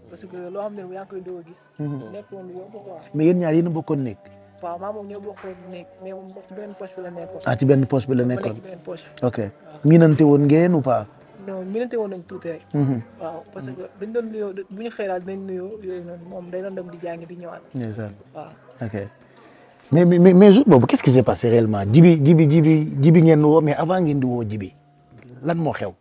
parce que loo xam ne yaa ngi koy doog a gis. nekkoon lu yomb quoi.
mais yéen ñaar yéen a bokkoon nekk.
waaw maa moom ñoo bokkoon nekk mais moom ci benn poche bi la nekkoon.
ci benn poche bi la nekkoon.
ci benn poche.
ok miinante woon ngeen ou pas.
non minante woon nañ tuuti rek. waaw parce que dañ doon nuyoo bu ñu xëy daal dinañ nuyoo yooyu noonu moom day doon dem di jàngi di ñëwaat.
ndeysaan
waaw.
ok mais jour boobu qu'est-ce qui s'est passé réellement jibi ngeen woo mais avant ngeen di woo jibi lan moo xew.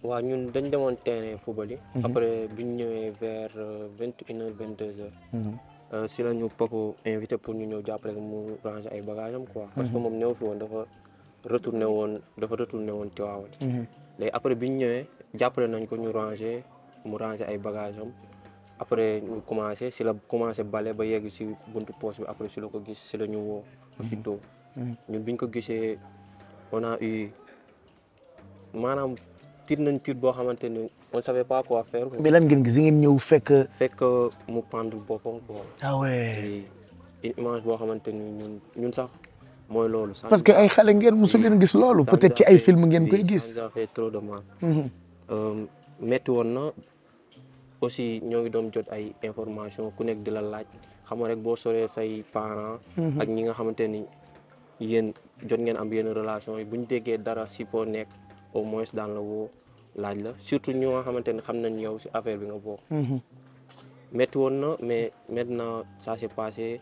waaw ñun dañ demoon terrain football yi. après bi ñu ñëwee vers 21h 22h. si la ñu Paco invité pour ñu ñëw jàppale mu ranger ay bagages am quoi. parce que moom ñëw fi woon dafa retourné woon Tivaouane. léegi après bi ñu ñëwee jàppale nañ ko ñu mu ranger ay bagages am après ñu commencé si la commencé bale ba yegg si buntu poste bi après si la ko gis si la ñu woo. aussitôt ñun biñ ko gisee on a eu maanaam tiit nañ tiit boo xamante ni on savait pas quoi faire.
mais lan ngeen gis ngeen ñëw fekk
mu pendre boppam quoi.
ah ouais.
une image boo xamante ni ñun sax. mooy loolu
parce que ay xale ngeen mosul leen gis loolu peut-être ci ay film ngeen koy gis.
ça fait trop de mal. metti woon na aussi ñoo ngi doon jot ay information ku nekk di la laaj xam nga rek boo soree say parents. ak ñi nga xamante ni yéen jot ngeen am yenn relation yi bu ñu déggee dara si foo nekk au moins daan la woo laaj la surtout ñi nga xamante ni xam nañ yow si affaire bi nga bokk. metti woon na mais maintenant ça s'est passé.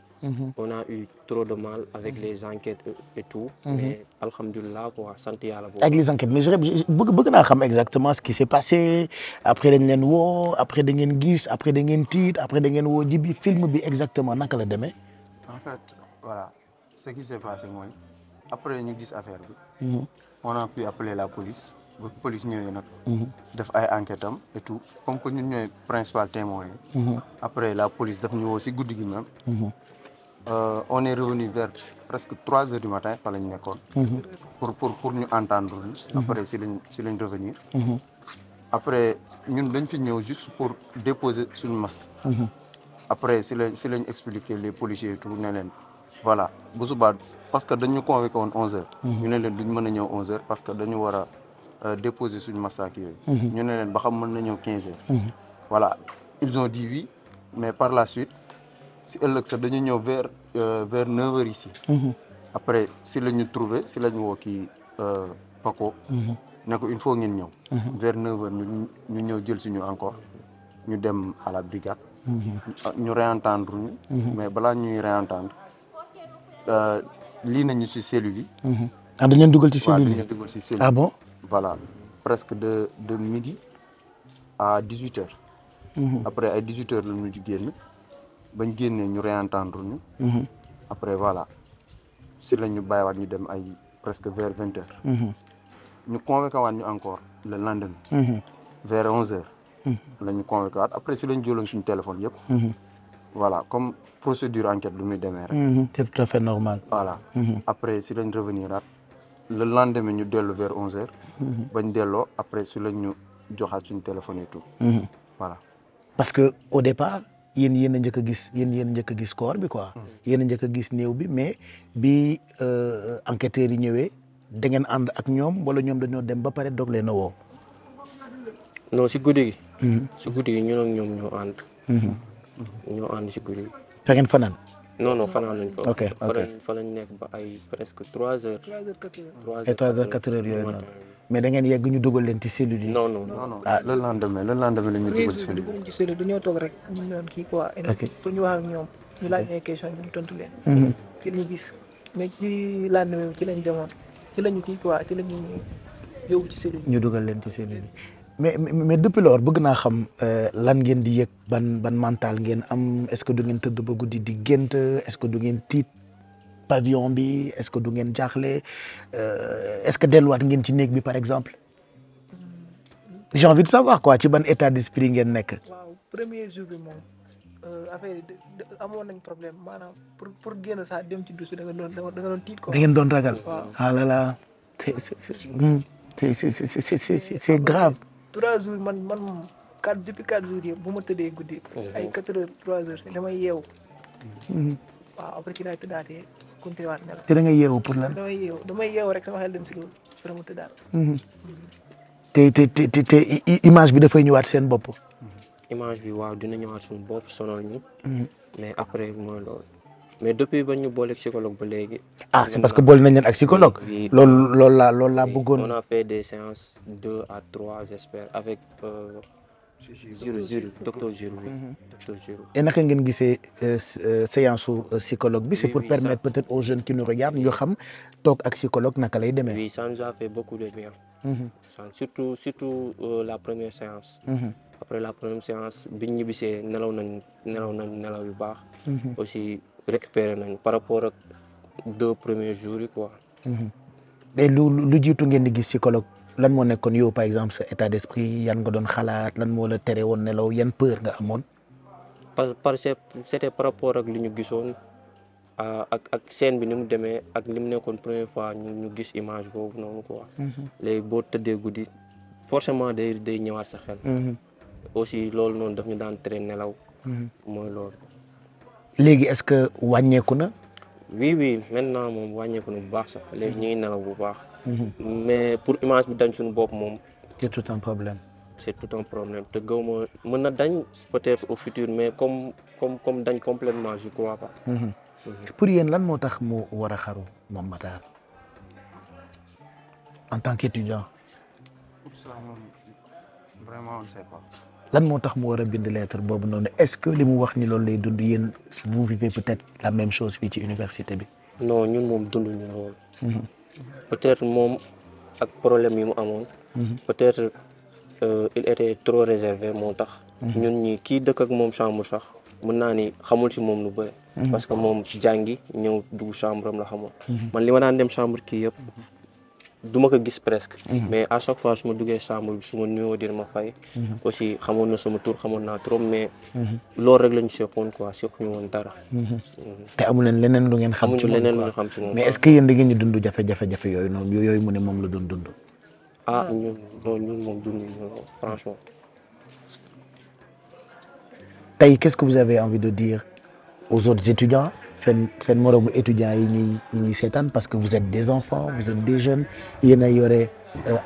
On a eu trop de mal avec les enquêtes et tout. Mais alhamdulilah quoi sant yàlla boobu.
avec les enquêtes mais bëgg naa xam exactement ce qui s'est passé après dañ leen woo après da ngeen gis après da ngeen tiit après da ngeen woo jibi film bi exactement naka la demee.
en fait voilà ce qui s'est passé mooy après ñu gis affaire bi. on a pu appeler la police. ba police ñëwee nag. def ay enquête am et tout comme que ñun ñooy principal témoin yi. après la police daf ñu woo si guddi gi même. On est revenu vers presque 3 heures du matin fa la ñu nekkoon. pour ñu entendre après si lañ revenir. après ñun dañ fi ñëw juste pour déposer suñu masque. après si lañ expliquer les policiers et tout ne leen voilà bu subaa parce que dañu convoqué woon 11 heures. ñu ne leen duñ mën a ñëw 11 heures parce que dañu war a déposer suñu masque ak yooyu. ñu ne leen ba xam mën na ñëw 15 heures. voilà ils ont dit oui mais par la suite. si ëllëg sax dañu ñëw vers 9h ici. Après si la ñu trouvé si la ñu woo kii Paco. ne ko il faut ngeen ñëw. vers 9h ñu ñëw jël si ñu encore ñu dem à la brigade. ñu réentendre ñu. mais balaa ñuy réentendre lii nañu si cellule yi.
ah dañ leen dugal ci cellule
dañ
yi
leen dugal si cellule.
ah bon.
voilà presque de midi à 18h. après ay 18h la ñu génn bañ génnee ñu réentendre ñu. après voilà si la ñu bàyyiwaat ñu dem ay presque vers 20h. ñu convoqué waat ñu encore le lendemain. vers 11h. la ñu convoqué waat après si la ñu jëloon suñu téléphone yëpp. voilà comme procédure enquête lu muy demee rek.
c'est tout à fait normal.
voilà après si lañ revenir waat le lendemain ñu dellu vers 11h. bañ delloo après si lañ ñu joxaat suñu téléphone et tout. voilà.
parce que au départ yéen a njëkk a gis yéen a njëkk a gis corps bi quoi. yéen a njëkk a gis néew bi mais bi enquêteurs yi ñëwee da ngeen ànd ak ñoom wala ñoom dañoo dem ba pare doog leen a woo.
non si guddi gi. si guddi gi ñun ak ñoom ñoo ànd. ñoo ànd si guddi gi.
fa ngeen fanaan.
non fanaan lañ fa.
ok
fa lañ nekk ba ay presque 3h.
3h 4h yooyu noonu. mais da ngeen yegg ñu dugal leen ci cellule yi.
non
ah le lendemain la ñu dugal ci cellule
ci cellule dañoo toog rek ñu doon kii quoi. pour ñu wax ak ñoom ñu laaj ay question ñu tontu leen. ci li ñu gis mais ci lendemain ci lañ demoon ci lañu kii quoi ci lañu yóbbu ci cellule.
ñu dugal leen ci cellule yi mais depuis lors bëgg naa xam lan ngeen di yëg ban mental ngeen am est-ce que du ngeen tëdd ba guddi di gént est-ce que du ngeen tiit pavillon bi est-ce que du ngeen jaaxle est-ce que delluwaat ngeen ci néeg bi par exemple j'ai envie de savoir quoi ci ban état d'esprit ngeen nekk.
waaw premier jour bi moom affaire yi amoon nañ problème maanaam pour génn sax dem ci douche bi da nga doon tiit quoi.
da ngeen doon ragal.
waaw
ah là là c'est grave.
3 jours man depuis 4 jours yëpp bu ma tëddee guddi. ay 4h 3h damay yeewu. waaw après ci laay tëddaatee continué waat nelaw.
te da nga yeewu pour lan.
damay yeewu rek sama xel dem si loolu après ma tëddaat.
te image bi dafay ñëwaat seen bopp.
image bi waaw dina ñëwaat suñu bopp sonal ñu. mais après mooy loolu. mais depuis ba ñu booleeg psychologue ba léegi.
ah c'est parce que boole nañ leen ak psychologue. loolu laa bëggoon.
on a fait des séances 2 à 3 j'espère avec docteur Giroux.
et naka ngeen gisee séance su psychologue bi c'est pour permettre peut-être aux jeunes qui nous regardent ñu xam toog ak psychologue naka lay demee.
oui ça nous a fait beaucoup de bien. surtout la première séance. après la première séance biñ ñibbisee nelaw nañ nelaw yu baax. aussi récupérer nañ par rapport ak 2 premiers jours yi quoi.
mais lu jiitu ngeen di gis psychologue lan moo nekkoon yow par exemple sa état d'esprit yan nga doon xalaat lan moo la tere woon nelaw yan peur nga amoon.
c'était par rapport ak li ñu gisoon ak scène bi ni mu demee ak li mu nekkoon première fois ñu gis image boobu noonu quoi. léegi boo tëddee guddi forcément day ñëwaat sa xel. aussi loolu noonu daf ñu daan tere nelaw. mooy loolu.
léegi est-ce que wàññeeku na.
oui maintenant moom wàññeeku na bu baax sax léegi ñu ngi nelaw bu baax. mais pour image bi dañ suñu bopp moom.
c'est tout un problème.
c'est tout un problème te gaw ma mën na dañ peut-être au futur mais comme dañ complètement je crois pas.
pour yéen lan moo tax mu war a xaru moom Matar en tant qu'étudiant.
pour ça moom vraiment on ne sait pas.
lan moo tax mu war a bind lettre boobu noonu est-ce que li mu wax ni loolu lay dund yéen vous vivez peut-être la même chose fii ci université bi.
non ñun moom dunduñu loolu. peut-être moom ak problème yi mu amoon. peut-être il était trop réservé moo tax. ñun ñi kii dëkk ak moom chambre sax mën naa ni xamul ci moom lu bëri. parce que moom jàngi ñëw dugg chambre am la xamoon. man li ma daan dem chambre kii yëpp du ma ko gis presque. mais à chaque fois su ma duggee chambre bi su ma nuyoo dina ma fay. aussi xamoon na sama tur xamoon naa trop mais. loolu rek la ñu seqoon quoi sequñu woon dara.
te amu leen leneen lu ngeen xam ci moom
leneen lu ñu xam ci moom.
mais est-ce que yéen da ngeen ñu dund jafe-jafe yooyu noonu yooyu mu ne moom la doon dund.
ah ñun moom dund franchement.
tey qu'est-ce que vous avez envie de dire aux autres étudiants seen moroomu étudiants yi ñuy seetaan parce que vous êtes des enfants vous êtes des jeunes yéen a yore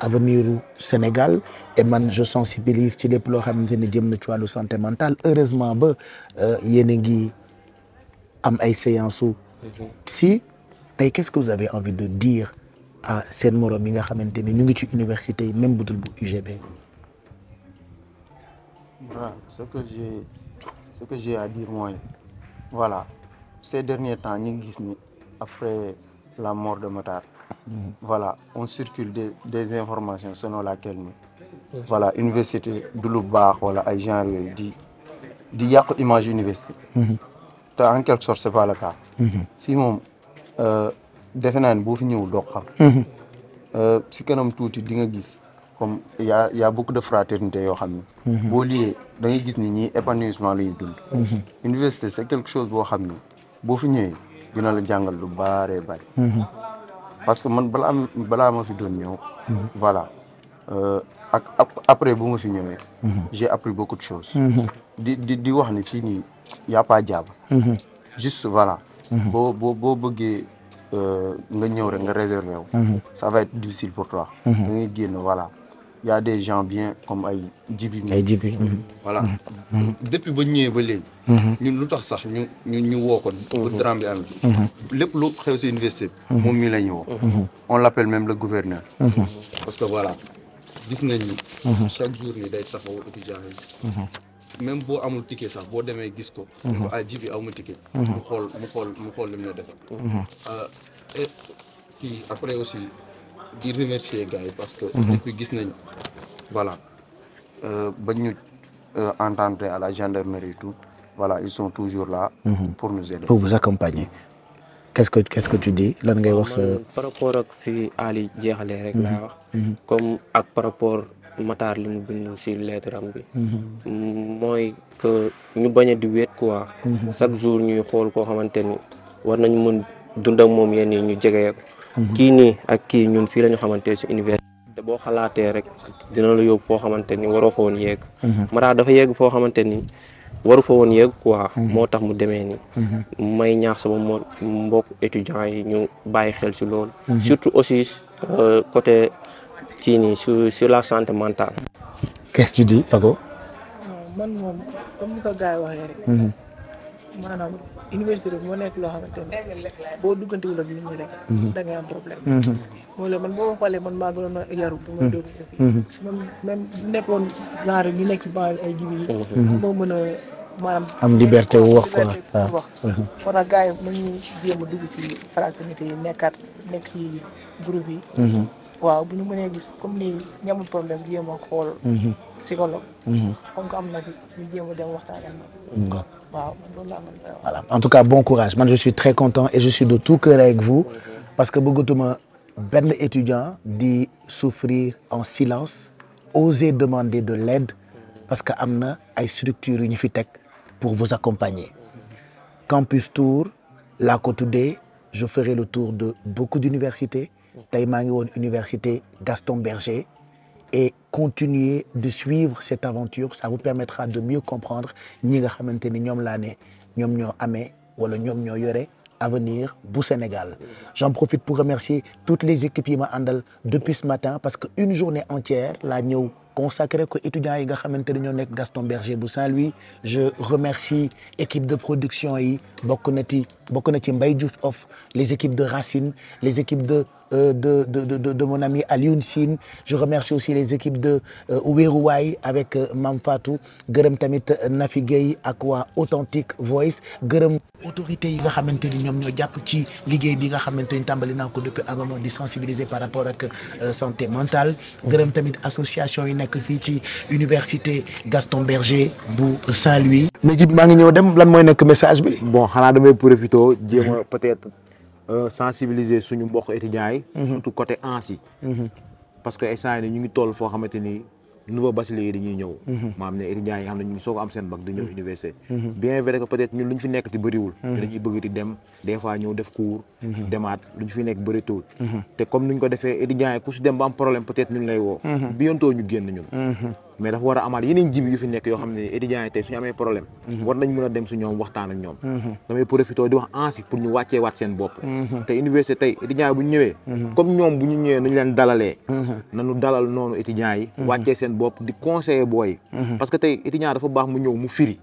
avenir u Sénégal et man je sensibilise ci lépp loo xamante ne jëm na ci wàllu santé mentale heureusement ba yéen a ngi am ay séances si tey qu'est-ce que vous avez envie de dire à seen morom yi nga xamante ni ñu ngi ci université yi même bu dul bu UGB.
Voilà, ce que j'ai à dire mooy voilà ces derniers temps ñu ngi gis ni après la mort de Matar voilà on circule des informations selon laquelle ni voilà université du lu baax wala ay genre yooyu di yàq image université te en quelque sorte c'est pas le cas fii moom defe naa ni boo fi ñëw doog xam si kanam tuuti di nga gis comme y a beaucoup de fraternité yoo xam ni boo liee da ngay gis ni ñii épanouissement la ñuy dund université c'est quelque chose boo xam ni boo fi ñëwee dina la jàngal lu bare bari parce que man balaa ma fi doon ñëw voilà ak après bu ma fi ñëwee j'ai appris beaucoup de choses di wax ni fii nii y a pas jaab juste voilà boo bëggee nga ñëw rek nga réservé wu ça va être difficile pour toi da ngay génn voilà y a des gens bien comme ay jibi voilà depuis ba ñëwee ba léegi ñun lu tax sax ñu woo ko ba drame bi am lépp lu xew si université bi moom mii la ñu woo on l'appelle même le gouverneur parce que voilà gis nañ ni chaque jour ni day taxaw étudiants yi même boo amul ticket sax boo demee gis ko ah jibi aw ma ticket mu xool li mu la defal et puis après aussi di remercier gars yi parce que depuis gis nañ voilà ba ñu entendre à la gendarmerie et tout voilà ils sont toujours là pour nous aider
pour vous accompagner qu'est-ce que tu dis lan ngay wax sa
par rapport ak fi Ali jeexalee rek laa wax comme ak par rapport Matar li mu bind ci lettre am bi mooy que ñu bañ a di wéet quoi chaque jour ñuy xool koo xamante ni war nañu mën dund ak moom yenn yi ñu jege kii nii ak kii ñun fii la ñu xamante ci université te boo xalaatee rek dina la yóbbu foo xamante ni waroo fa woon yegg Matar dafa yegg foo xamante ni waru fa woon yegg quoi moo tax mu demee ni may ñaax sama mbokk étudiants yi ñu bàyyi xel ci loolu surtout aussi côté kii nii sur la santé mentale.
Qu'est-ce que tu dis Pago?
man moom comme ni ko gars yi waxee rek maanaam université moo nekk loo xamante ne boo duggantewul ak nit ñi rek da ngay am problème mooy la man boo xoolee man maa gënoon a yaru bu may doog a fii même nekkoon genre ñu nekk ci ba ay jibi yi moo mën a maanaam
am liberté wu wax quoi
wax moo tax gars yi nañu jéem a dugg ci fraternité yi nekk ci groupe yi waaw bu ñu mënee gis comme ni ñamul problème jéem a xool psychologue comme que am na fi ñu jéem a dem waxtaan ak waaw loolu la amoon.
Voilà, en tout cas bon courage man je suis très content et je suis de tout cœur avec vous parce que bëggatuma benn étudiant di souffrir en silence oser demander de l'aide parce que am na ay structures yu ñu fi teg pour vous accompagner. Campus Tour laa ko tuddee je ferai le tour de beaucoup d'universités tey maa ngi woon université Gaston Berger et continuer de suivre cette aventure ça vous permettra de mieux comprendre ñi nga xamante ni ñoom laa ne ñoom ñoo amee wala ñoom ñoo yore avenir bu Sénégal. J'en profite pour remercier toutes les équipes yi ma àndal depuis ce matin parce que une journée entière laa ñëw consacré ko étudiants yi nga xamante ne ñoo nekk Gaston Berger bu Saint-Louis je remercie équipe de production yi bokk na ci Mbaye Diouf Off les équipes de Racine les équipes de mon ami Alioune Sine je remercie aussi les équipes de Wéruwaay avec Mam Fatou gërëm tamit Nafi Gueye ak waa Authentic Voice gërëm autorités yi nga xamante ni ñoom ñoo jàpp ci liggéey bi nga xamante ni tàmbali naa ko depuis un moment di sensibiliser par rapport ak santé mentale gërëm tamit association yi nekk fii ci université Gaston Berger bu Saint-Louis. mais ji maa ngi ñëw dem lan mooy nekk message bi.
bon xanaa damay profité jéem a peut-être sensibiliser suñu mbokk étudiants yi. surtout côté ANS yi. parce que instant yii ñu ngi toll foo xamante ni nouveau bachelier yi dañuy ñëw. maanaam ne étudiants yi nga xam ne ñu ngi soog a am seen bac di ñëw université. bien vrai que peut-être ñun lu ñu fi nekk ci bëriwul. te dañuy bëgg di dem des fois ñëw def cours. demaat lu ñu fi nekk bëritul. te comme ni ñu ko defee étudiants yi ku si dem ba am problème peut-être ñun lay woo. bientôt ñu génn ñun. mais dafa war a amaat yeneen jibi yu fi nekk yoo xam ne étudiants yi tey suñu amee problème war nañ mën a dem si ñoom waxtaan ak ñoom damay profité di wax ANS pour ñu wàccee waat seen bopp te université tey étudiants yi bu ñu ñëwee comme ñoom bu ñu ñëwee nañu leen dalalee nañu dalal noonu étudiants yi wàccee seen bopp di conseiller booy parce que tey étudiant dafa baax mu ñëw mu firi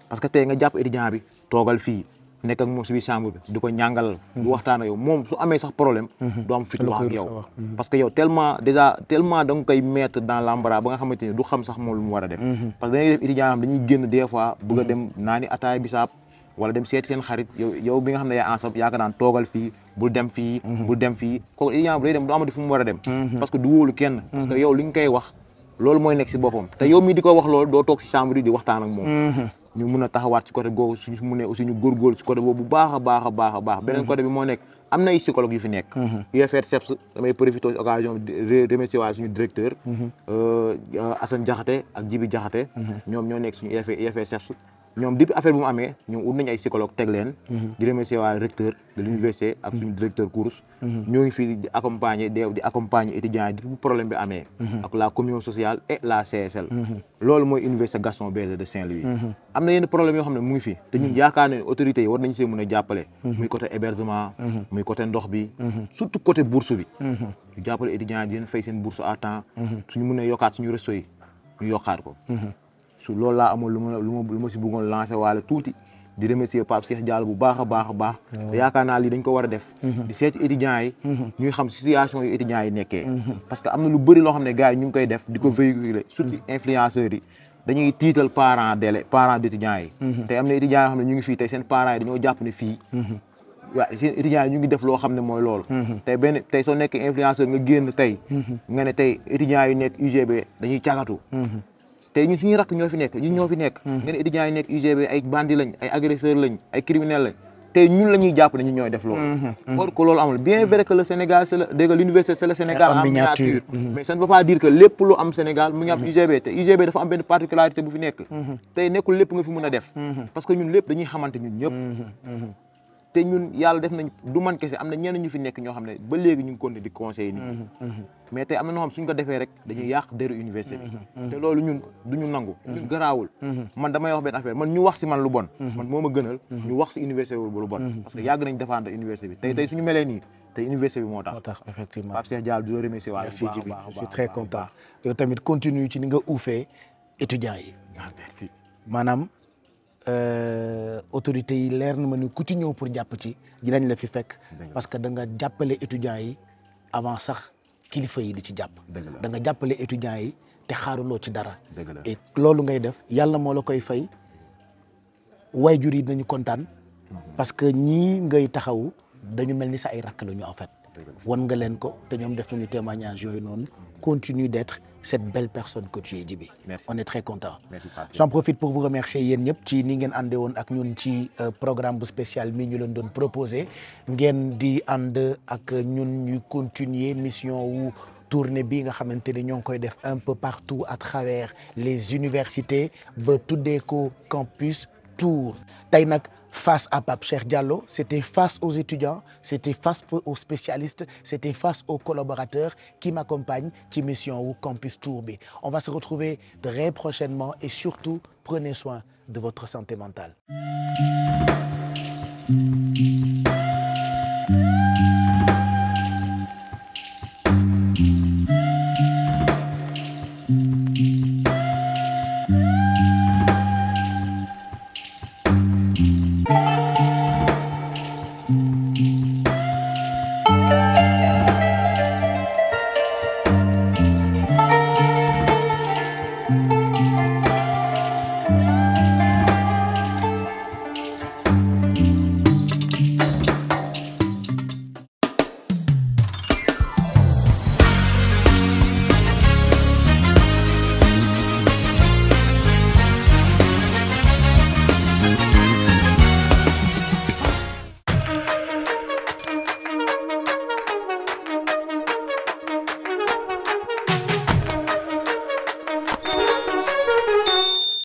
parce que tey nga jàpp étudiant bi toogal fii nekk ak moom si biir chambre bi di ko ñàngal du waxtaan ak yow moom su amee sax problème du am fit wax ak yow parce que yow tellement da nga koy mettre dans l'embarras ba nga xamante ni du xam sax moom lu mu war a def parce que dañuy def étudiant am dañuy génn des fois bëgg a dem naani ataaya bisaab wala dem seeti seen xarit yow bi nga xam ne yaa ansab yaakaar naan toogal fii bul dem fii kooku étudiant bu day dem du amati fu mu war a dem parce que du wóolu kenn parce que yow li nga koy wax loolu mooy nekk si boppam te yow mii di ko wax loolu doo toog si chambre yi di waxtaan ak moom ñu mun a taxawaat ci côté googu suñu munee aussi ñu góorgóorlu si côté boobu bu baax a baax beneen côté bi moo nekk am na ay psychologue yu fi nekk UFR SEPS damay profité si occasion bi remercier waa suñu directeur Assane Diakhaté ak Djibi Diakhaté ñoom ñoo nekk suñu UFR SEPS ñoom depuis affaire bu mu amee ñoom ut nañu ay psychologue teg leen di remercier waa recteur de l'université ak suñu directeur cours ñoo ngi fii di accompagner étudiants yi depuis problème bi amee ak la commission sociale et la CSL loolu mooy université Gaston Berger de Saint-Louis am na yenn problème yoo xam ne mu ngi fi te ñun yaakaar ne autorités yi war nañu see mën a jàppale muy côté hébergement muy côté ndox bi surtout côté bourse bi ñu jàppale étudiants yi di leen fay seen bourse à temps suñu mënee yokkaat suñu resto yi ñu yokkaat ko su loolu laa amoon lu ma si bëggoon lancer waale tuuti di remercier Pape Cheikh Diallo bu baax a baax te yaakaar naa lii dañ ko war a def di seeti étudiants yi ñuy xam situation yu étudiants yi nekkee parce que am na lu bëri loo xam ne gars yi ñu ngi koy def di ko véhiculer surtout influenceurs yi dañuy tiital parents d'étudiants yi te am na étudiants yoo xam ne ñu ngi fii tey seen parents yi dañoo jàpp ne fii waaw seen étudiants yi ñu ngi def loo xam ne mooy loolu tey soo nekkee influenceur nga génn tey nga ne tey étudiants yi nekk UGB dañuy cagatu tey ñun suñuy rakk ñoo fi nekk nga ne étudiants yi nekk UGB ay bandits lañ ay agresseurs lañ ay criminels lañ tey ñun la ñuy jàpp ne ñun ñooy def loolu or que loolu amul bien vrai que le Sénégal l'université c'est le Sénégal en miniature mais ça ne veut pas dire que lépp lu am Sénégal mu ngi am UGB te UGB dafa am benn particularité bu fi nekk tey nekkul lépp nga fi mën a def parce que ñun lépp dañuy xamante ñun ñëpp te ñun yàlla def nañ du man kese am na ñenn ñu fi nekk ñoo xam ne ba léegi ñu ngi continuer di conseiller nit ñi mais tey am na ñoo xam suñ ko defee rek dañuy yàq deru université bi te loolu ñun duñu nangu ñun garaawul man damay wax benn affaire man ñu wax si man lu bon man moo ma gënal ñu wax si université bi lu bon parce que yàgg nañ défendre université bi tey suñu melee nii tey université bi moo tax
effectivement
Pape Cheikh Diallo di la remercier waale
merci Djibi je suis très content yow tamit continue ci ni nga uufee étudiants yi
merci
maanaam autorités yi leer na ma ni ku ci ñëw pour jàpp ci dinañ la fi fekk parce que da nga jàppale étudiants yi avant sax kilifa yi di ci jàpp da nga jàppale étudiants yi te xaaruloo ci dara et loolu ngay def yàlla moo la koy fay waajur yi dinañu kontaan parce que ñii ngay taxawu dañu mel ni sa ay rakk la ñu en fait wan nga leen ko te ñoom def nañu témoignage yooyu noonu continue d'être cette belle personne que tu es Djibi on est très content j'en profite pour vous remercier yéen ñëpp ci ni ngeen àndee woon ak ñun ci programme bu spécial mi ñu leen doon proposé ngeen di ànd ak ñun ñuy continuer mission wu tournée bi nga xamante ne ñoo ngi koy def un peu partout à travers les universités ba tuddee ko campus tour tey nag face à Pape Cheikh Diallo, c'était face aux étudiants, c'était face aux spécialistes, c'était face aux collaborateurs qui m'accompagnent ci mission wu Campus Tour bi. On va se retrouver très prochainement et surtout prenez soin de votre santé mentale.